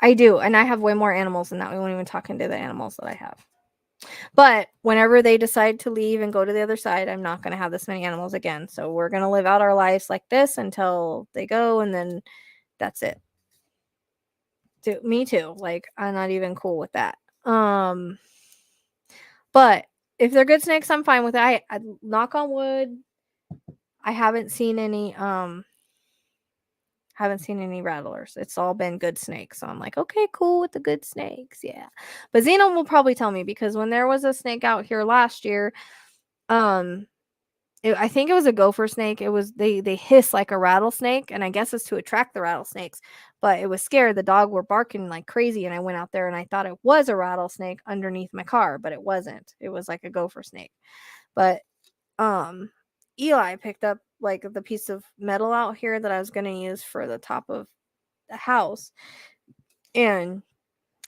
I do, and I have way more animals than that. We won't even talk into the animals that I have. But whenever they decide to leave and go to the other side, I'm not going to have this many animals again. So we're going to live out our lives like this until they go, and then that's it. Me too. Like, I'm not even cool with that. But if they're good snakes, I'm fine with it. I knock on wood. I haven't seen any rattlers. It's all been good snakes. So I'm like, okay, cool with the good snakes. Yeah. But Zeno will probably tell me, because when there was a snake out here last year, I think it was a gopher snake. It was they hiss like a rattlesnake, and I guess it's to attract the rattlesnakes. But it was scared. The dog were barking like crazy, and I went out there and I thought it was a rattlesnake underneath my car, but it wasn't. It was like a gopher snake. But Eli picked up like the piece of metal out here that I was going to use for the top of the house, and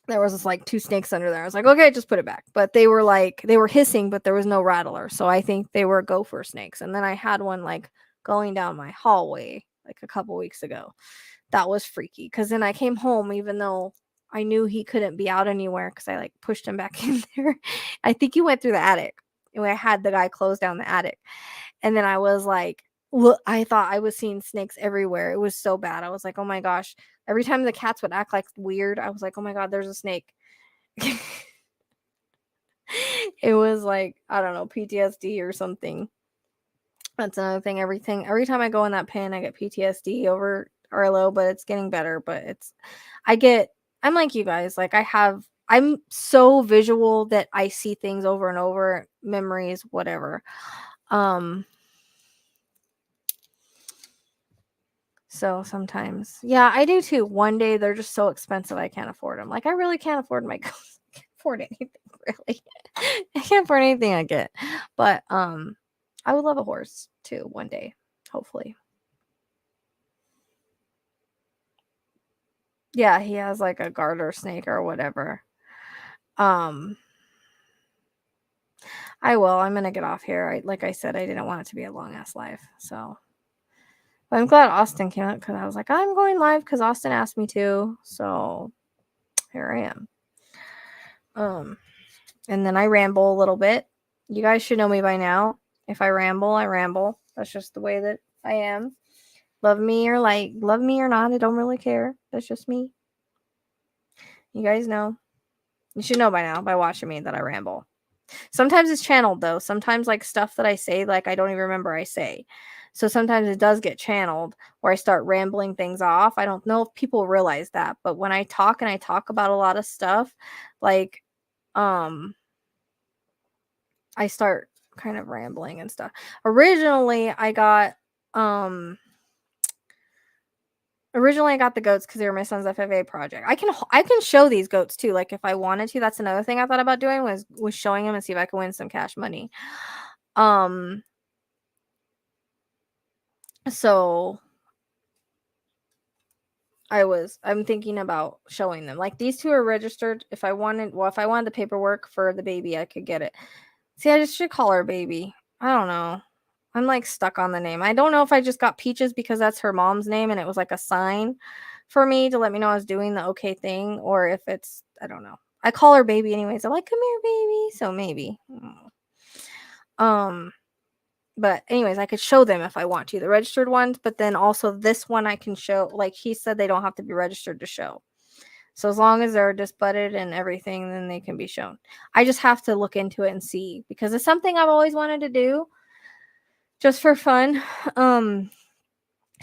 there was just like 2 snakes under there. I was like, okay, just put it back. But they were hissing, but there was no rattler. So I think they were gopher snakes. And then I had one like going down my hallway like a couple weeks ago. That was freaky. Because then I came home, even though I knew he couldn't be out anywhere, because I like pushed him back in there. I think he went through the attic. And I had the guy close down the attic. And then I was like, look, I thought I was seeing snakes everywhere. It was so bad. I was like, oh my gosh. Every time the cats would act like weird, I was like, oh my God, there's a snake. It was like, I don't know, PTSD or something. That's another thing. Every time I go in that pen, I get PTSD over Arlo, but it's getting better. But I'm like you guys. Like I'm so visual that I see things over and over, memories, whatever. So sometimes, yeah, I do too. One day they're just so expensive I can't afford them. Like I really can't afford my ghosts. I can't afford anything really. I can't afford anything I get. But I would love a horse too one day, hopefully. Yeah, he has like a garter snake or whatever. I will. I'm gonna get off here. Like I said, I didn't want it to be a long ass live. So but I'm glad Austin came out, because I was like, I'm going live because Austin asked me to. So here I am. And then I ramble a little bit. You guys should know me by now. If I ramble, I ramble. That's just the way that I am. Love me or not, I don't really care. That's just me. You guys know. You should know by now, by watching me, that I ramble. Sometimes it's channeled though. Sometimes like stuff that I say, like I don't even remember I say. So sometimes it does get channeled where I start rambling things off. I don't know if people realize that, but when I talk about a lot of stuff, like I start kind of rambling and stuff. Originally I got the goats because they were my son's FFA project. I can show these goats too, like if I wanted to. That's another thing I thought about doing was showing him and see if I could win some cash money. So I'm thinking about showing them. Like these 2 are registered. If I wanted the paperwork for the baby, I could get it. See, I just should call her baby. I don't know. I'm like stuck on the name. I don't know if I just got Peaches because that's her mom's name and it was like a sign for me to let me know I was doing the okay thing, or if it's, I don't know. I call her baby anyways. I'm like, come here, baby. So maybe. But anyways, I could show them if I want to, the registered ones, but then also this one I can show, like he said, they don't have to be registered to show. So as long as they're just butted and everything, then they can be shown. I just have to look into it and see, because it's something I've always wanted to do just for fun.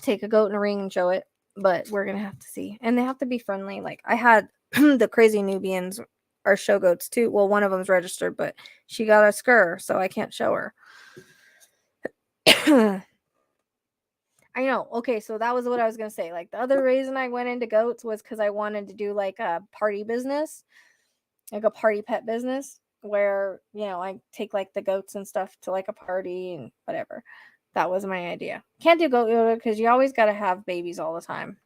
Take a goat in a ring and show it, but we're going to have to see. And they have to be friendly. Like I had the crazy Nubians are show goats too. Well, one of them's registered, but she got a scur, so I can't show her. I know. Okay, so that was what I was gonna say. Like the other reason I went into goats was because I wanted to do like a party business, like a party pet business, where I take like the goats and stuff to like a party and whatever. That was my idea. Can't do goat yoga because you always gotta have babies all the time.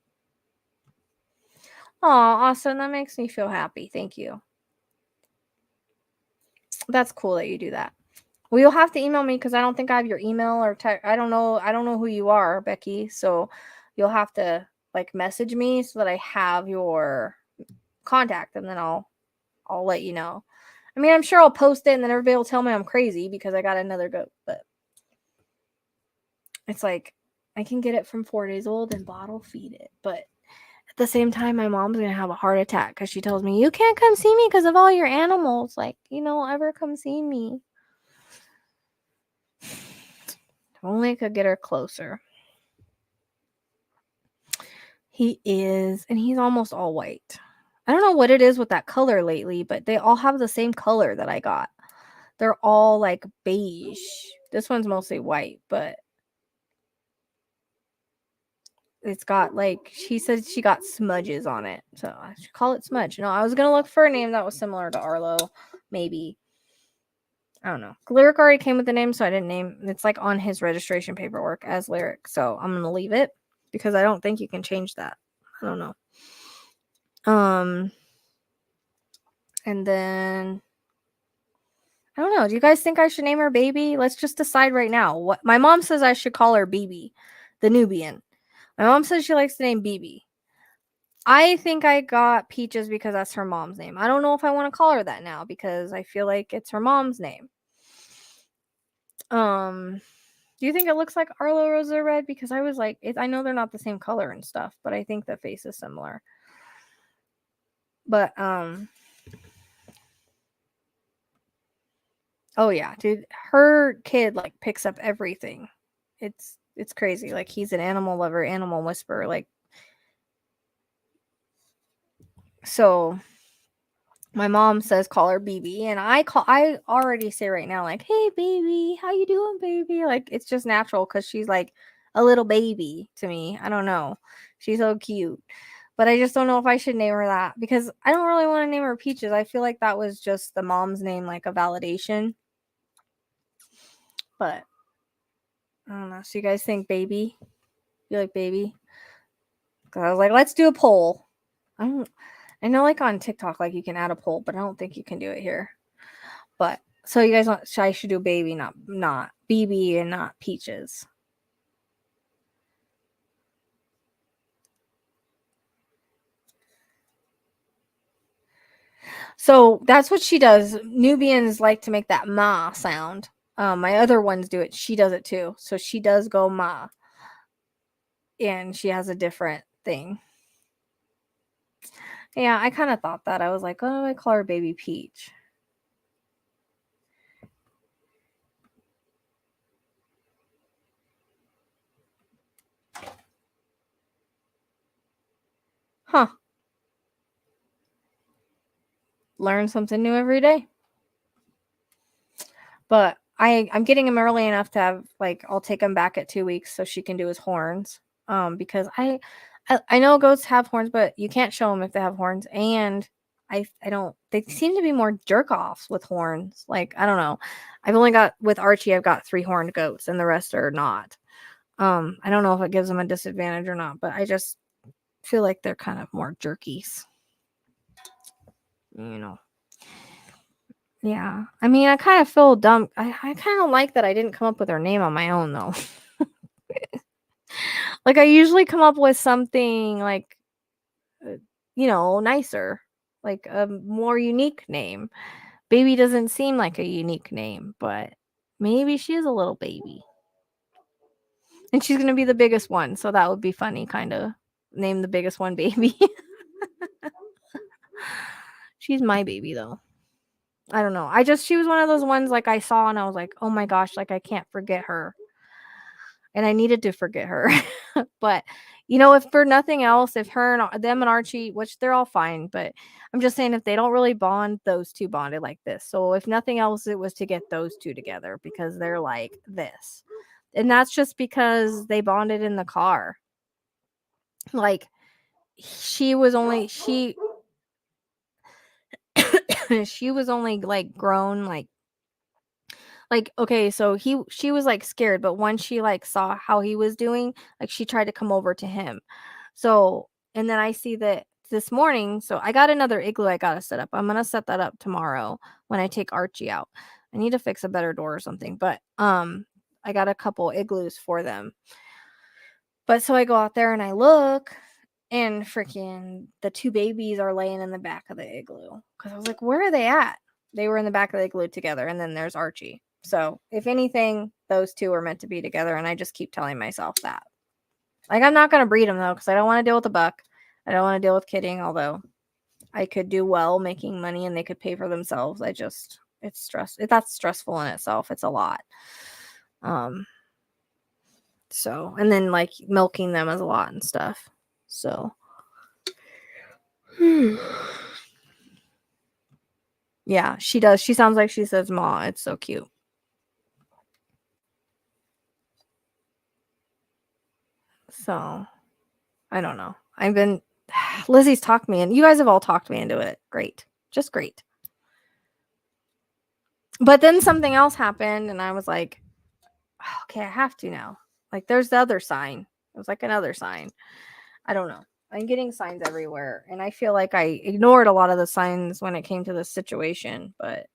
Oh, Austin, that makes me feel happy. Thank you. That's cool that you do that. Well, you'll have to email me because I don't think I have your email or text. I don't know who you are, Becky. So you'll have to like message me so that I have your contact, and then I'll let you know. I mean, I'm sure I'll post it, and then everybody will tell me I'm crazy because I got another goat. But it's like I can get it from 4 days old and bottle feed it, but at the same time, my mom's gonna have a heart attack because she tells me you can't come see me because of all your animals. Like, ever come see me. If only I could get her closer. He is, and he's almost all white. I don't know what it is with that color lately, but they all have the same color that I got. They're all like beige. This one's mostly white, but it's got like, she said she got smudges on it. So I should call it Smudge. No, I was going to look for a name that was similar to Arlo, maybe. I don't know. Lyric already came with the name, so I didn't name. It's like on his registration paperwork as Lyric. So I'm going to leave it because I don't think you can change that. I don't know. And then I don't know. Do you guys think I should name her Baby? Let's just decide right now. What my mom says I should call her BB, the Nubian. My mom says she likes the name BB. I think I got Peaches because that's her mom's name. I don't know if I want to call her that now because I feel like it's her mom's name. Do you think it looks like Arlo Rosa Red? Because I was like, I know they're not the same color and stuff, but I think the face is similar. But oh yeah, dude, her kid like picks up everything. It's crazy. Like he's an animal lover, animal whisperer. Like, so my mom says call her BB, and I already say right now like, hey baby, how you doing, baby? Like it's just natural because she's like a little baby to me. I don't know, she's so cute, but I just don't know if I should name her that because I don't really want to name her Peaches. I feel like that was just the mom's name, like a validation. But I don't know. So you guys think Baby? You like Baby? Because I was like, let's do a poll. I know like on TikTok, like you can add a poll, but I don't think you can do it here. But so you guys want, I should do Baby, not BB, and not Peaches. So that's what she does. Nubians like to make that ma sound. My other ones do it. She does it too. So she does go ma. And she has a different thing. Yeah, I kind of thought that. I was like, oh, I call her Baby Peach. Huh. Learn something new every day. But I'm getting him early enough to have like, I'll take him back at 2 weeks so she can do his horns. Because I know goats have horns, but you can't show them if they have horns. And I don't. They seem to be more jerk offs with horns. Like I don't know. I've only got with Archie. I've got 3 horned goats, and the rest are not. I don't know if it gives them a disadvantage or not, but I just feel like they're kind of more jerkies. Yeah. I mean, I kind of feel dumb. I kind of like that I didn't come up with her name on my own, though. Like, I usually come up with something, like, nicer. Like, a more unique name. Baby doesn't seem like a unique name, but maybe she is a little baby. And she's going to be the biggest one, so that would be funny, kind of. Name the biggest one Baby. She's my baby, though. I don't know. She was one of those ones like I saw and I was like, oh my gosh, like I can't forget her. And I needed to forget her. But, if for nothing else, if her and them and Archie, which they're all fine, but I'm just saying if they don't really bond, those two bonded like this. So if nothing else, it was to get those two together because they're like this. And that's just because they bonded in the car. Like, she was only she was only like grown like okay, so she was like scared, but once she like saw how he was doing, like she tried to come over to him. So, and then I see that this morning, so I got another igloo I gotta set up. I'm gonna set that up tomorrow when I take Archie out. I need to fix a better door or something, but I got a couple igloos for them. But so I go out there and I look, and freaking the two babies are laying in the back of the igloo. Because I was like, where are they at? They were in the back of the igloo together, and then there's Archie. So if anything, those two are meant to be together, and I just keep telling myself that. Like, I'm not going to breed them, though, because I don't want to deal with the buck. I don't want to deal with kidding, although I could do well making money and they could pay for themselves. It's stressful. That's stressful in itself. It's a lot. So, and then like milking them is a lot and stuff. So, yeah, she does. She sounds like she says "ma." It's so cute. So, I don't know. Lizzie's talked me, and you guys have all talked me into it. Great. Just great. But then something else happened, and I was like, okay, I have to now. Like, there's the other sign. It was like another sign. I don't know. I'm getting signs everywhere, and I feel like I ignored a lot of the signs when it came to this situation, but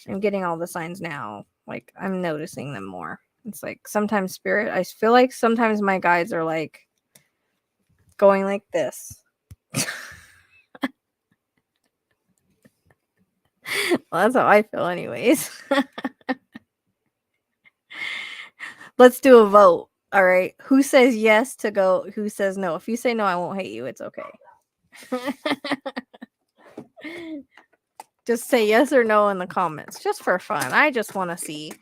I'm getting all the signs now. Like, I'm noticing them more. It's like sometimes spirit, I feel like sometimes my guides are like going like this. Well, that's how I feel anyways. Let's do a vote. All right. Who says yes to go? Who says no? If you say no, I won't hate you. It's okay. Just say yes or no in the comments, just for fun. I just want to see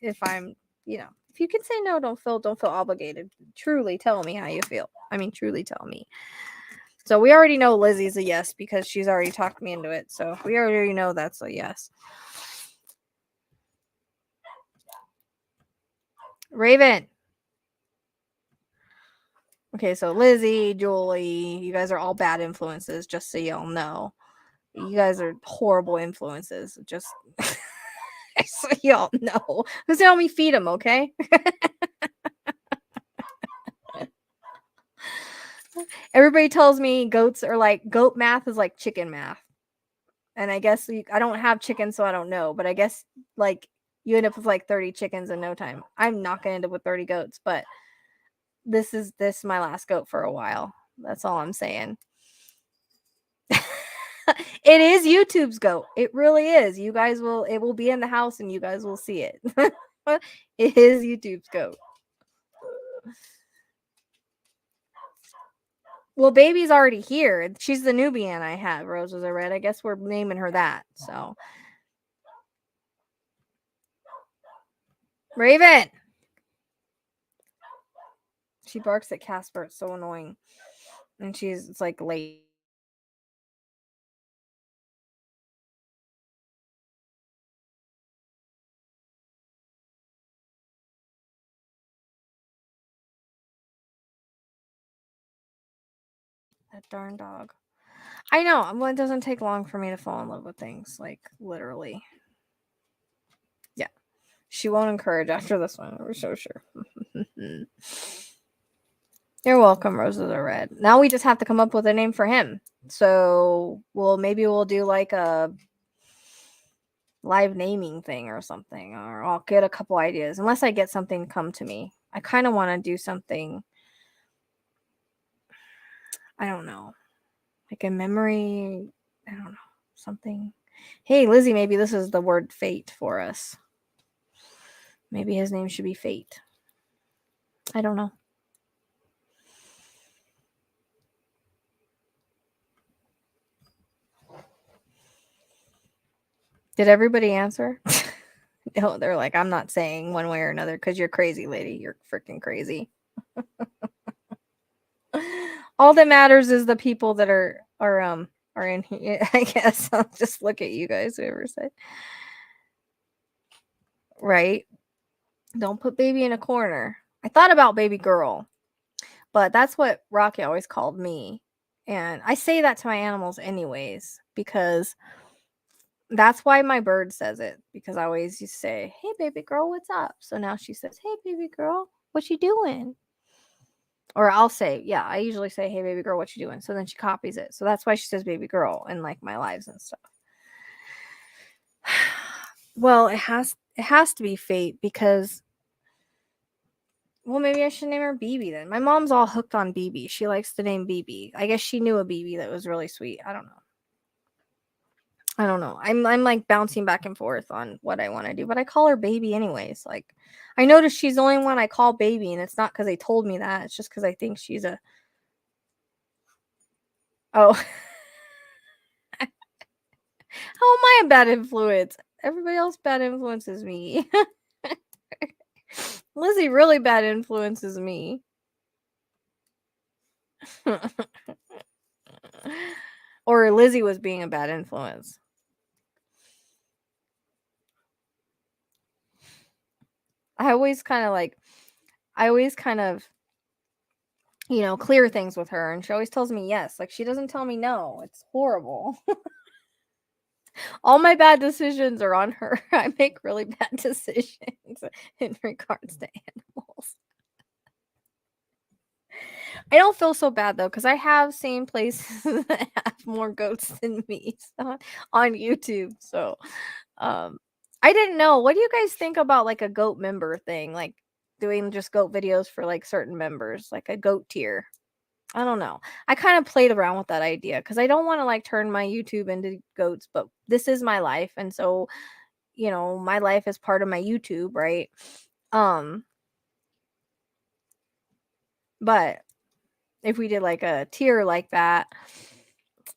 if I'm, if you can say no, don't feel obligated. Truly tell me how you feel. I mean, truly tell me. So we already know Lizzie's a yes because she's already talked me into it. So we already know that's a yes. Raven. Okay, so Lizzie, Julie, you guys are all bad influences, just so y'all know. You guys are horrible influences. Just so y'all know. Just help me feed them, okay? Everybody tells me goats are like, goat math is like chicken math. And I guess I don't have chickens, so I don't know. But I guess like you end up with like 30 chickens in no time. I'm not going to end up with 30 goats, but this is my last goat for a while. That's all I'm saying. It is YouTube's goat. It really is. It will be in the house and you guys will see it. It is YouTube's goat. Well, baby's already here. She's the Nubian I have. Roses are red. I guess we're naming her that. So, Raven. She barks at Casper. It's so annoying. And it's like late. That darn dog. I know. Well, it doesn't take long for me to fall in love with things. Like, literally. Yeah. She won't encourage after this one. We're so sure. You're welcome, Roses are red. Now we just have to come up with a name for him. So, maybe we'll do like a live naming thing or something, or I'll get a couple ideas. Unless I get something come to me. I kind of want to do something. I don't know. Like a memory. I don't know. Something. Hey, Lizzie, maybe this is the word fate for us. Maybe his name should be Fate. I don't know. Did everybody answer? No, they're like, I'm not saying one way or another because you're crazy, lady. You're freaking crazy. All that matters is the people that are in here. I guess I'll just look at you guys, whoever said. Right. Don't put baby in a corner. I thought about baby girl, but that's what Rocky always called me. And I say that to my animals anyways, because that's why my bird says it, because I always used to say, "Hey baby girl, what's up?" So now she says, "Hey baby girl, what you doing?" Or I'll say, yeah, I usually say, "Hey baby girl, what you doing?" So then she copies it. So that's why she says baby girl in like my lives and stuff. Well, it has to be fate, because well, maybe I should name her BB then. My mom's all hooked on BB. She likes the name BB. I guess she knew a BB that was really sweet. I don't know. I'm like bouncing back and forth on what I want to do, but I call her baby anyways. Like, I noticed she's the only one I call baby, and it's not because they told me that. It's just because I think she's a. Oh, how am I a bad influence? Everybody else bad influences me. Lizzie really bad influences me. Or Lizzie was being a bad influence. I always kind of, clear things with her, and she always tells me yes. Like, she doesn't tell me no. It's horrible. All my bad decisions are on her. I make really bad decisions in regards to animals. I don't feel so bad though, because I have seen places that have more goats than me on YouTube. So, I didn't know. What do you guys think about like a goat member thing, like doing just goat videos for like certain members, like a goat tier? I don't know. I kind of played around with that idea because I don't want to like turn my YouTube into goats, but this is my life, and so my life is part of my YouTube, right? Um, but if we did like a tier like that,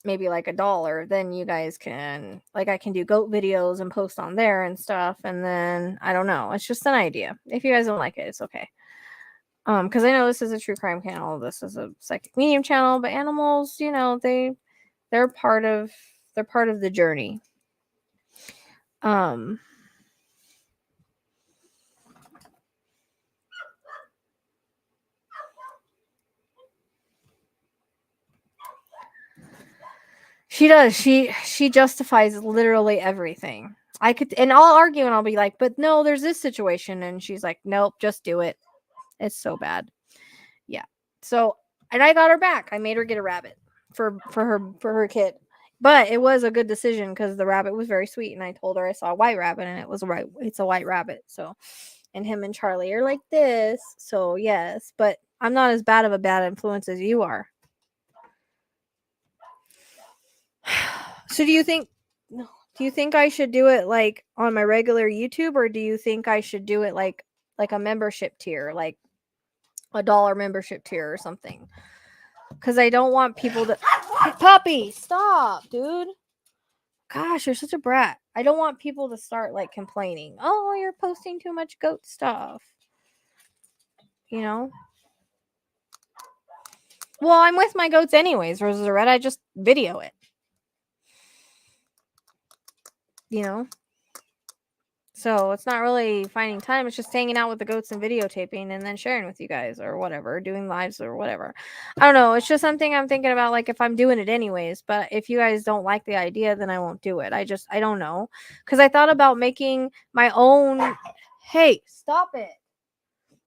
maybe like $1, then you guys can, like, I can do goat videos and post on there and stuff, and then I don't know. It's just an idea. If you guys don't like it, it's okay. Because I know this is a true crime channel, this is a psychic medium channel, but animals, they're part of the journey. She does. She justifies literally everything. And I'll argue and I'll be like, "But no, there's this situation." And she's like, "Nope, just do it." It's so bad. Yeah. So, and I got her back. I made her get a rabbit for her kid. But it was a good decision because the rabbit was very sweet, and I told her I saw a white rabbit, and it's a white rabbit. So, and him and Charlie are like this. So, yes, but I'm not as bad of a bad influence as you are. So do you think I should do it like on my regular YouTube, or do you think I should do it like a membership tier, like $1 membership tier or something? Because I don't want people to puppy, stop, dude. Gosh, you're such a brat. I don't want people to start like complaining. Oh, you're posting too much goat stuff. Well, I'm with my goats anyways, Roses are red. I just video it. So it's not really finding time. It's just hanging out with the goats and videotaping and then sharing with you guys or whatever, doing lives or whatever. I don't know. It's just something I'm thinking about, like, if I'm doing it anyways. But if you guys don't like the idea, then I won't do it. I don't know. Because I thought about making my own. Hey, stop it.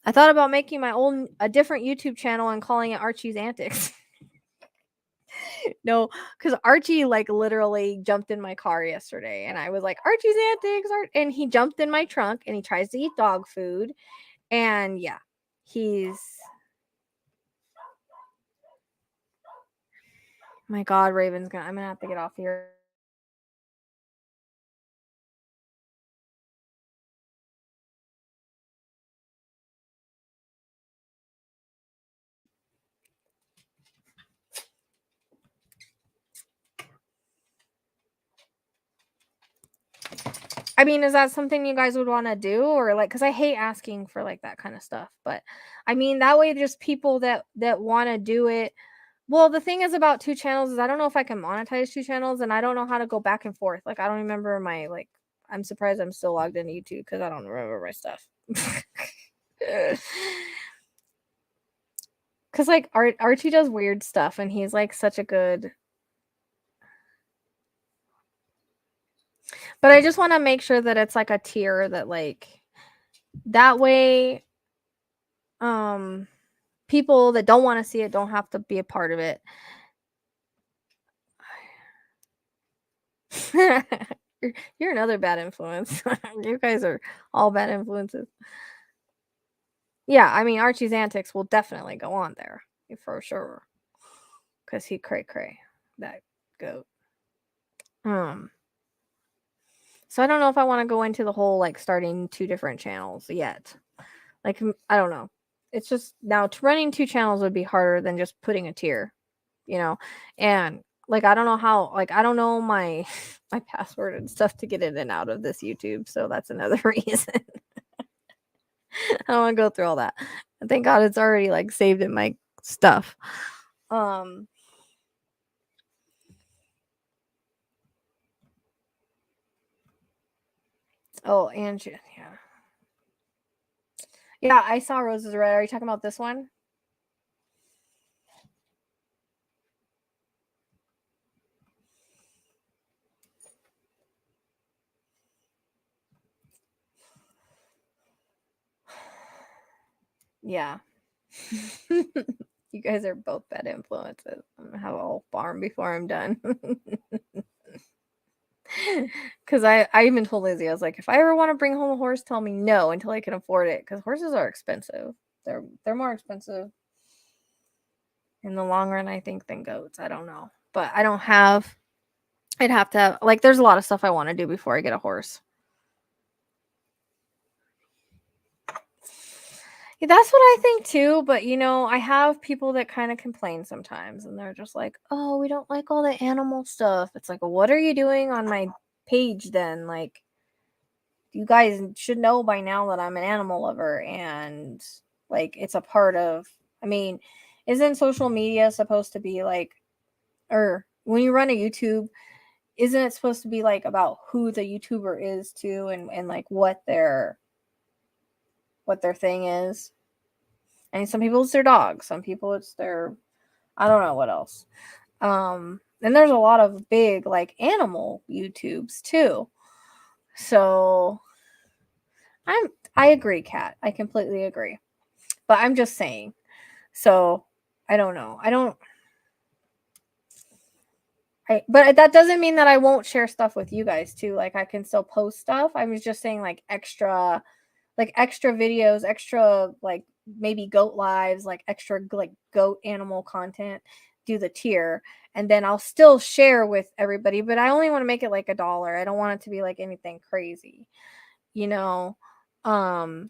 I thought about making a different YouTube channel and calling it Archie's Antics. No, because Archie like literally jumped in my car yesterday, and I was like, "Archie's Antics," and he jumped in my trunk, and he tries to eat dog food, and yeah, he's. My God, I'm gonna have to get off here. I mean, is that something you guys would want to do, or like, because I hate asking for like that kind of stuff, but I mean that way, just people that want to do it. Well, the thing is about 2 channels is I don't know if I can monetize 2 channels, and I don't know how to go back and forth. Like, I don't remember my like. I'm surprised I'm still logged into YouTube because I don't remember my stuff. Because, like, Archie does weird stuff, and he's, like, such a good... But I just want to make sure that it's, like, a tier that, like... That way, people that don't want to see it don't have to be a part of it. You're another bad influence. You guys are all bad influences. Yeah, I mean, Archie's antics will definitely go on there for sure, because he cray, that goat. So I don't know if I want to go into the whole, like, starting 2 different channels yet. Like, I don't know. It's just, now running 2 channels would be harder than just putting a tier, and, like, I don't know how, like, I don't know my my password and stuff to get in and out of this YouTube, so that's another reason. I don't want to go through all that. And thank God it's already, like, saved in my stuff. Oh, and yeah. Yeah, I saw Roses Red. Are you talking about this one? Yeah. You guys are both bad influences. I'm gonna have a whole farm before I'm done. Because I even told Lizzie, I was like, if I ever want to bring home a horse, tell me no until I can afford it. Because horses are expensive. They're more expensive in the long run, I think, than goats. I don't know. But I don't have... I'd have to have, like, there's a lot of stuff I want to do before I get a horse. Yeah, that's what I think too, but I have people that kind of complain sometimes, and they're just like, "Oh, we don't like all the animal stuff." It's like, well, what are you doing on my page then? Like, you guys should know by now that I'm an animal lover, and, like, it's a part of... I mean, isn't social media supposed to be like... or when you run a YouTube, isn't it supposed to be, like, about who the YouTuber is too, and like what their thing is? I mean, some people it's their dog, some people it's their... I don't know what else. And there's a lot of big, like, animal YouTubes too. So I agree, Kat. I completely agree. But I'm just saying. So I don't know. But that doesn't mean that I won't share stuff with you guys too. Like, I can still post stuff. I was just saying, like, extra videos, extra, like, maybe goat lives, like, extra, like, goat animal content, do the tier, and then I'll still share with everybody, but I only want to make it like $1. I don't want it to be like anything crazy, you know. I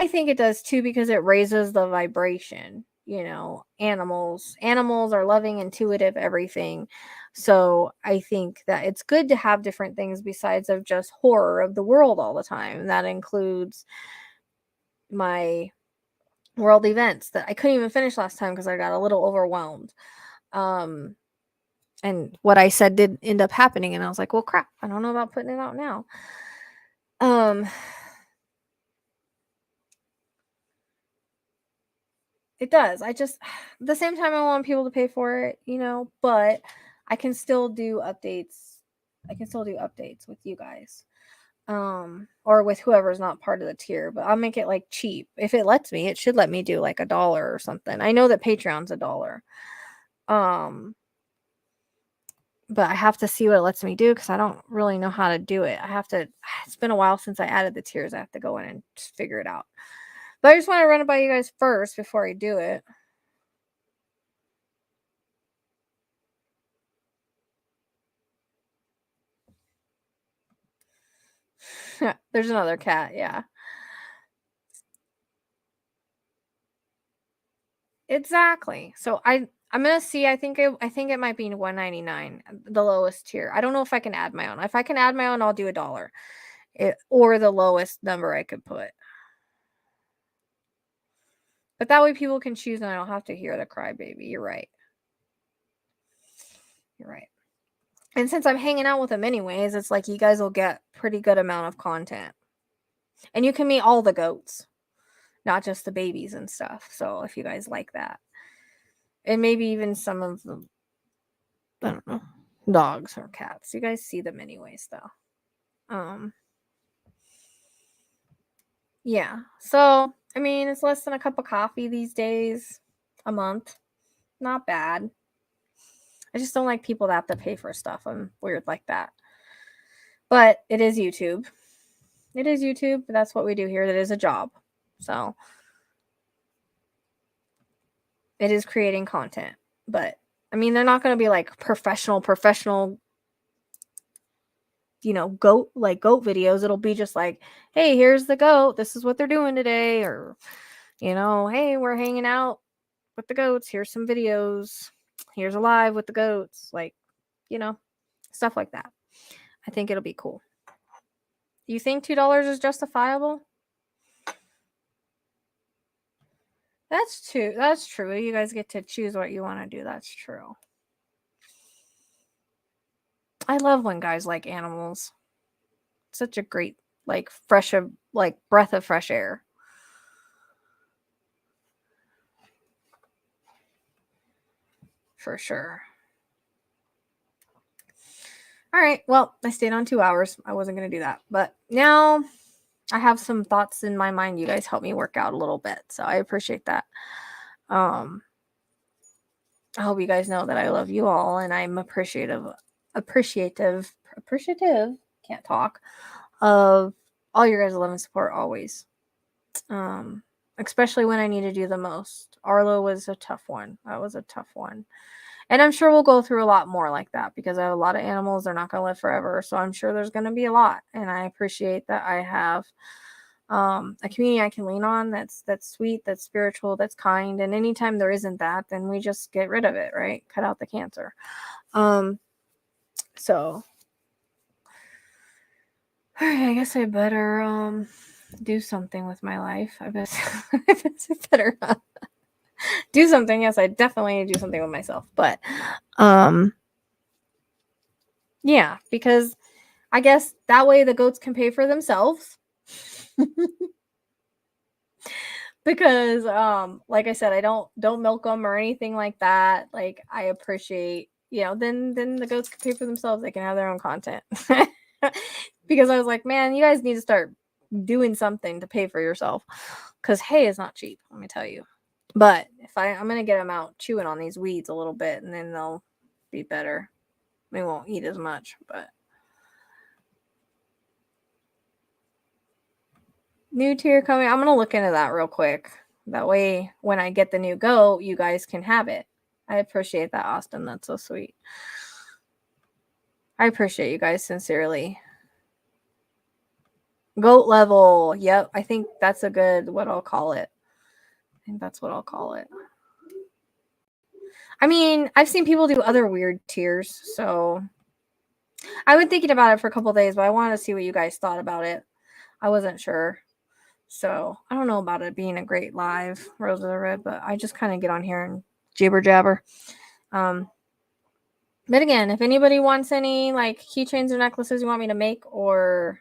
think it does too, because it raises the vibration. Animals are loving, intuitive, everything. So I think that it's good to have different things besides of just horror of the world all the time. That includes my world events that I couldn't even finish last time because I got a little overwhelmed. And what I said did end up happening, and I was like, well, crap, I don't know about putting it out now. It does. I just, at the same time, I want people to pay for it, but I can still do updates. I can still do updates with you guys. Or with whoever's not part of the tier, but I'll make it, like, cheap. If it lets me, it should let me do like $1 or something. I know that Patreon's $1. But I have to see what it lets me do, because I don't really know how to do it. It's been a while since I added the tiers. I have to go in and just figure it out. But I just want to run it by you guys first before I do it. There's another cat, yeah. Exactly. So I'm gonna see. I think it might be $1.99, the lowest tier. I don't know if I can add my own. If I can add my own, I'll do $1. Or the lowest number I could put. But that way people can choose, and I don't have to hear the crybaby. You're right. You're right. And since I'm hanging out with them anyways, it's like you guys will get pretty good amount of content. And you can meet all the goats, not just the babies and stuff. So if you guys like that. And maybe even some of the, I don't know, dogs or cats. You guys see them anyways though. Yeah. So, I mean, it's less than a cup of coffee these days a month. Not bad. I just don't like people that have to pay for stuff. I'm weird like that. But it is YouTube. It is YouTube. That's what we do here. That is a job. So it is creating content. But I mean, they're not going to be like professional, goat videos. It'll be just like, hey, here's the goat. This is what they're doing today. Or, hey, we're hanging out with the goats. Here's some videos. Here's a live with the goats. Like, stuff like that. I think it'll be cool. You think $2 is justifiable? That's true. You guys get to choose what you want to do. That's true. I love when guys like animals. Such a great, breath of fresh air. For sure. All right. Well, I stayed on 2 hours. I wasn't going to do that. But now I have some thoughts in my mind. You guys helped me work out a little bit. So I appreciate that. I hope you guys know that I love you all and I'm appreciative, can't talk, of all your guys' love and support always. Especially when I need to do the most. Arlo was a tough one. That was a tough one. And I'm sure we'll go through a lot more like that because I have a lot of animals. They're not going to live forever. So I'm sure there's going to be a lot. And I appreciate that I have a community I can lean on that's sweet, that's spiritual, that's kind. And anytime there isn't that, then we just get rid of it, right? Cut out the cancer. So, all right, I guess I better do something with my life. I guess I better do something. Yes, I definitely need to do something with myself. But yeah, because I guess that way the goats can pay for themselves. Because like I said, I don't milk them or anything like that. Like I appreciate, then the goats can pay for themselves. They can have their own content. Because I was like, man, you guys need to start doing something to pay for yourself. Because hay is not cheap, let me tell you. But if I'm gonna get them out chewing on these weeds a little bit, and then they'll be better. They won't eat as much, but new tier coming. I'm gonna look into that real quick. That way, when I get the new goat, you guys can have it. I appreciate that, Austin. That's so sweet. I appreciate you guys sincerely. Goat level. Yep, I think that's a good what I'll call it. I think that's what I'll call it. I mean, I've seen people do other weird tiers, so I've been thinking about it for a couple days, but I wanted to see what you guys thought about it. I wasn't sure. So I don't know about it being a great live Rose of the Red, but I just kind of get on here and jibber jabber. But again, if anybody wants any like keychains or necklaces you want me to make, or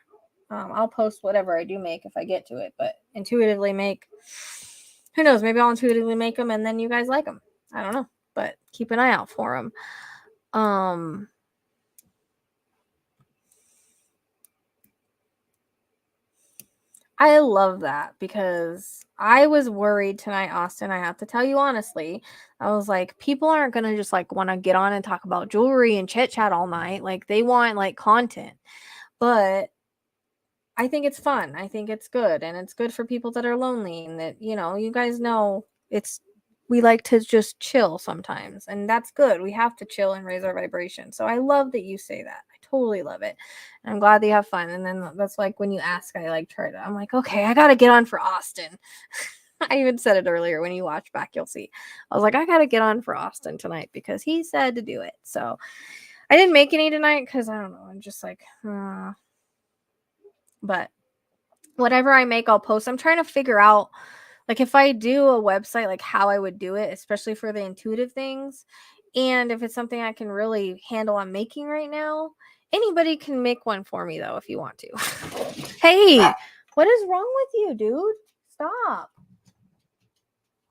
I'll post whatever I do make if I get to it. But intuitively make, who knows? Maybe I'll intuitively make them and then you guys like them. I don't know, but keep an eye out for them. I love that because I was worried tonight, Austin. I have to tell you honestly. I was like, people aren't going to just like want to get on and talk about jewelry and chit chat all night. Like they want like content. But I think it's fun. I think it's good. And it's good for people that are lonely and that, you guys know we like to just chill sometimes. And that's good. We have to chill and raise our vibration. So I love that you say that. Totally love it. And I'm glad that you have fun. And then that's like when you ask, I like try to, I'm like, okay, I got to get on for Austin. I even said it earlier. When you watch back, you'll see. I was like, I got to get on for Austin tonight because he said to do it. So I didn't make any tonight because I don't know. I'm just like, but whatever I make, I'll post. I'm trying to figure out, like if I do a website, like how I would do it, especially for the intuitive things, And if it's something I can really handle on making right now, anybody can make one for me though if you want to. Hey, what is wrong with you, dude? Stop.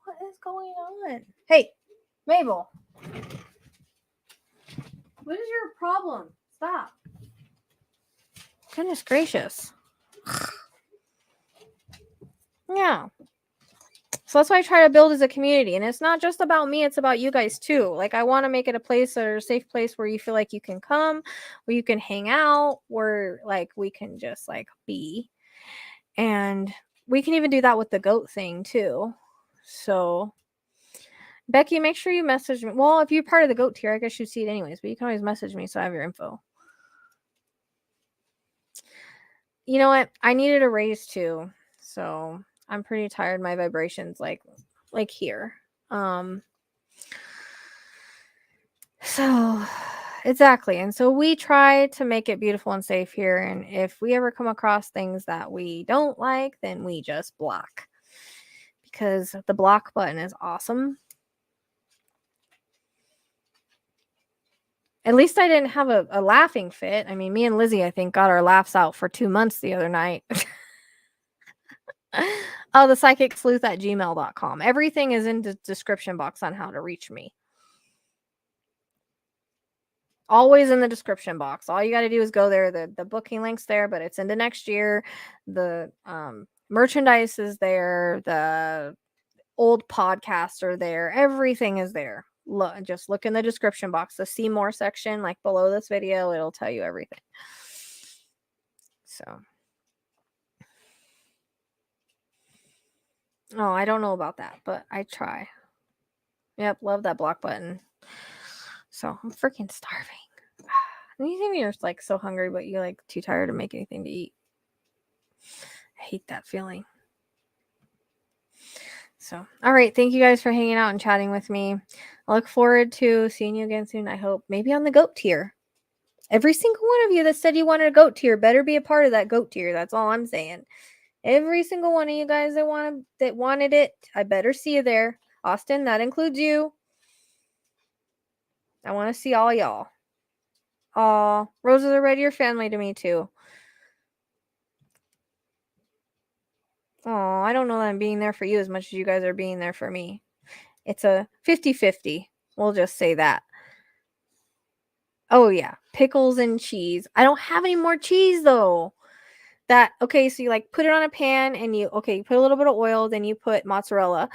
What is going on? Hey, Mabel. What is your problem? Stop. Goodness gracious. Yeah. So that's why I try to build as a community. And it's not just about me, it's about you guys too. Like, I want to make it a place or a safe place where you feel like you can come, where you can hang out, where like we can just like be. And we can even do that with the goat thing too. So Becky, make sure you message me. Well, if you're part of the goat tier, I guess you'd see it anyways, but you can always message me so I have your info. You know what? I needed a raise too. So I'm pretty tired. My vibrations like here. So exactly. And so we try to make it beautiful and safe here. And if we ever come across things that we don't like, then we just block. Because the block button is awesome. At least I didn't have a laughing fit. I mean, me and Lizzie, I think, got our laughs out for 2 months the other night. Oh, the Psychic Sleuth at gmail.com. Everything is in the description box on how to reach me. Always in the description box. All you got to do is go there. The booking link's there, but it's into next year. The merchandise is there. The old podcasts are there. Everything is there. Just look in the description box. The see more section, like below this video, it'll tell you everything. So. Oh, I don't know about that, but I try. Yep, love that block button. So I'm freaking starving. Anything you're like so hungry, but you're like too tired to make anything to eat. I hate that feeling. So, all right. Thank you guys for hanging out and chatting with me. I look forward to seeing you again soon. I hope maybe on the goat tier. Every single one of you that said you wanted a goat tier better be a part of that goat tier. That's all I'm saying. Every single one of you guys that wanted it, I better see you there. Austin, that includes you. I want to see all y'all. Aw, roses are red, your family to me too. Oh, I don't know that I'm being there for you as much as you guys are being there for me. It's a 50-50. We'll just say that. Oh yeah, pickles and cheese. I don't have any more cheese though. Okay, so you like put it on a pan and you put a little bit of oil, then you put mozzarella.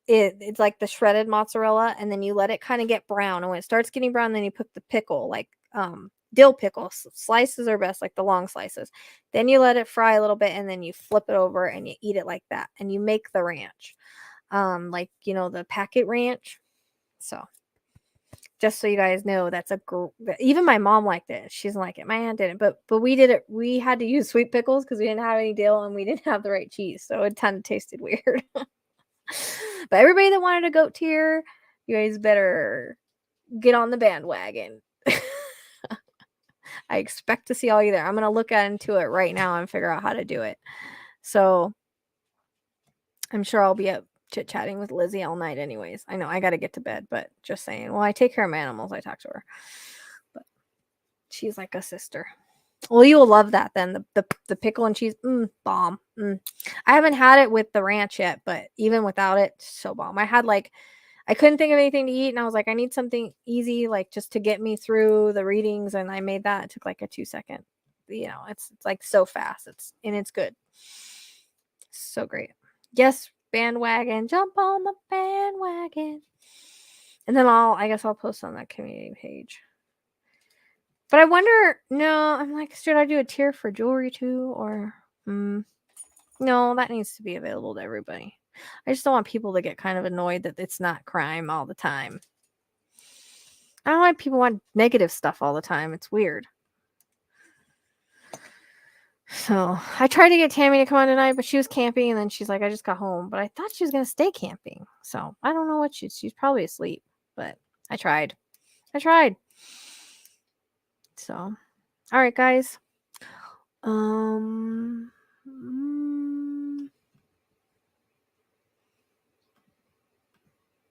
It's like the shredded mozzarella, and then you let it kind of get brown. And when it starts getting brown, then you put the pickle, like dill pickle. Slices are best, like the long slices. Then you let it fry a little bit, and then you flip it over and you eat it like that. And you make the ranch, like the packet ranch. So just so you guys know, that's even my mom liked it. She doesn't like it. My aunt didn't, but we did it. We had to use sweet pickles because we didn't have any dill and we didn't have the right cheese, so it kind of tasted weird. But everybody that wanted a goat tier, you guys better get on the bandwagon. I expect to see all you there. I'm gonna look into it right now and figure out how to do it. So I'm sure I'll be up chit-chatting with Lizzie all night anyways. I know I got to get to bed, but just saying. Well, I take care of my animals. I talk to her. But she's like a sister. Well, you will love that then. The pickle and cheese, bomb. I haven't had it with the ranch yet, but even without it, so bomb. I couldn't think of anything to eat, and I was like, I need something easy, like just to get me through the readings, and I made that. It took like a 2-second. It's like so fast. It's good. So great. Yes, bandwagon, jump on the bandwagon. And then I guess I'll post on that community page. But I wonder, I'm like, should I do a tier for jewelry too? Or, no, that needs to be available to everybody. I just don't want people to get kind of annoyed that it's not crime all the time. I don't like people want negative stuff all the time. It's weird. So I tried to get Tammy to come on tonight, but she was camping, and then she's like, I just got home. But I thought she was going to stay camping. So I don't know what she's probably asleep, but I tried. So, all right, guys.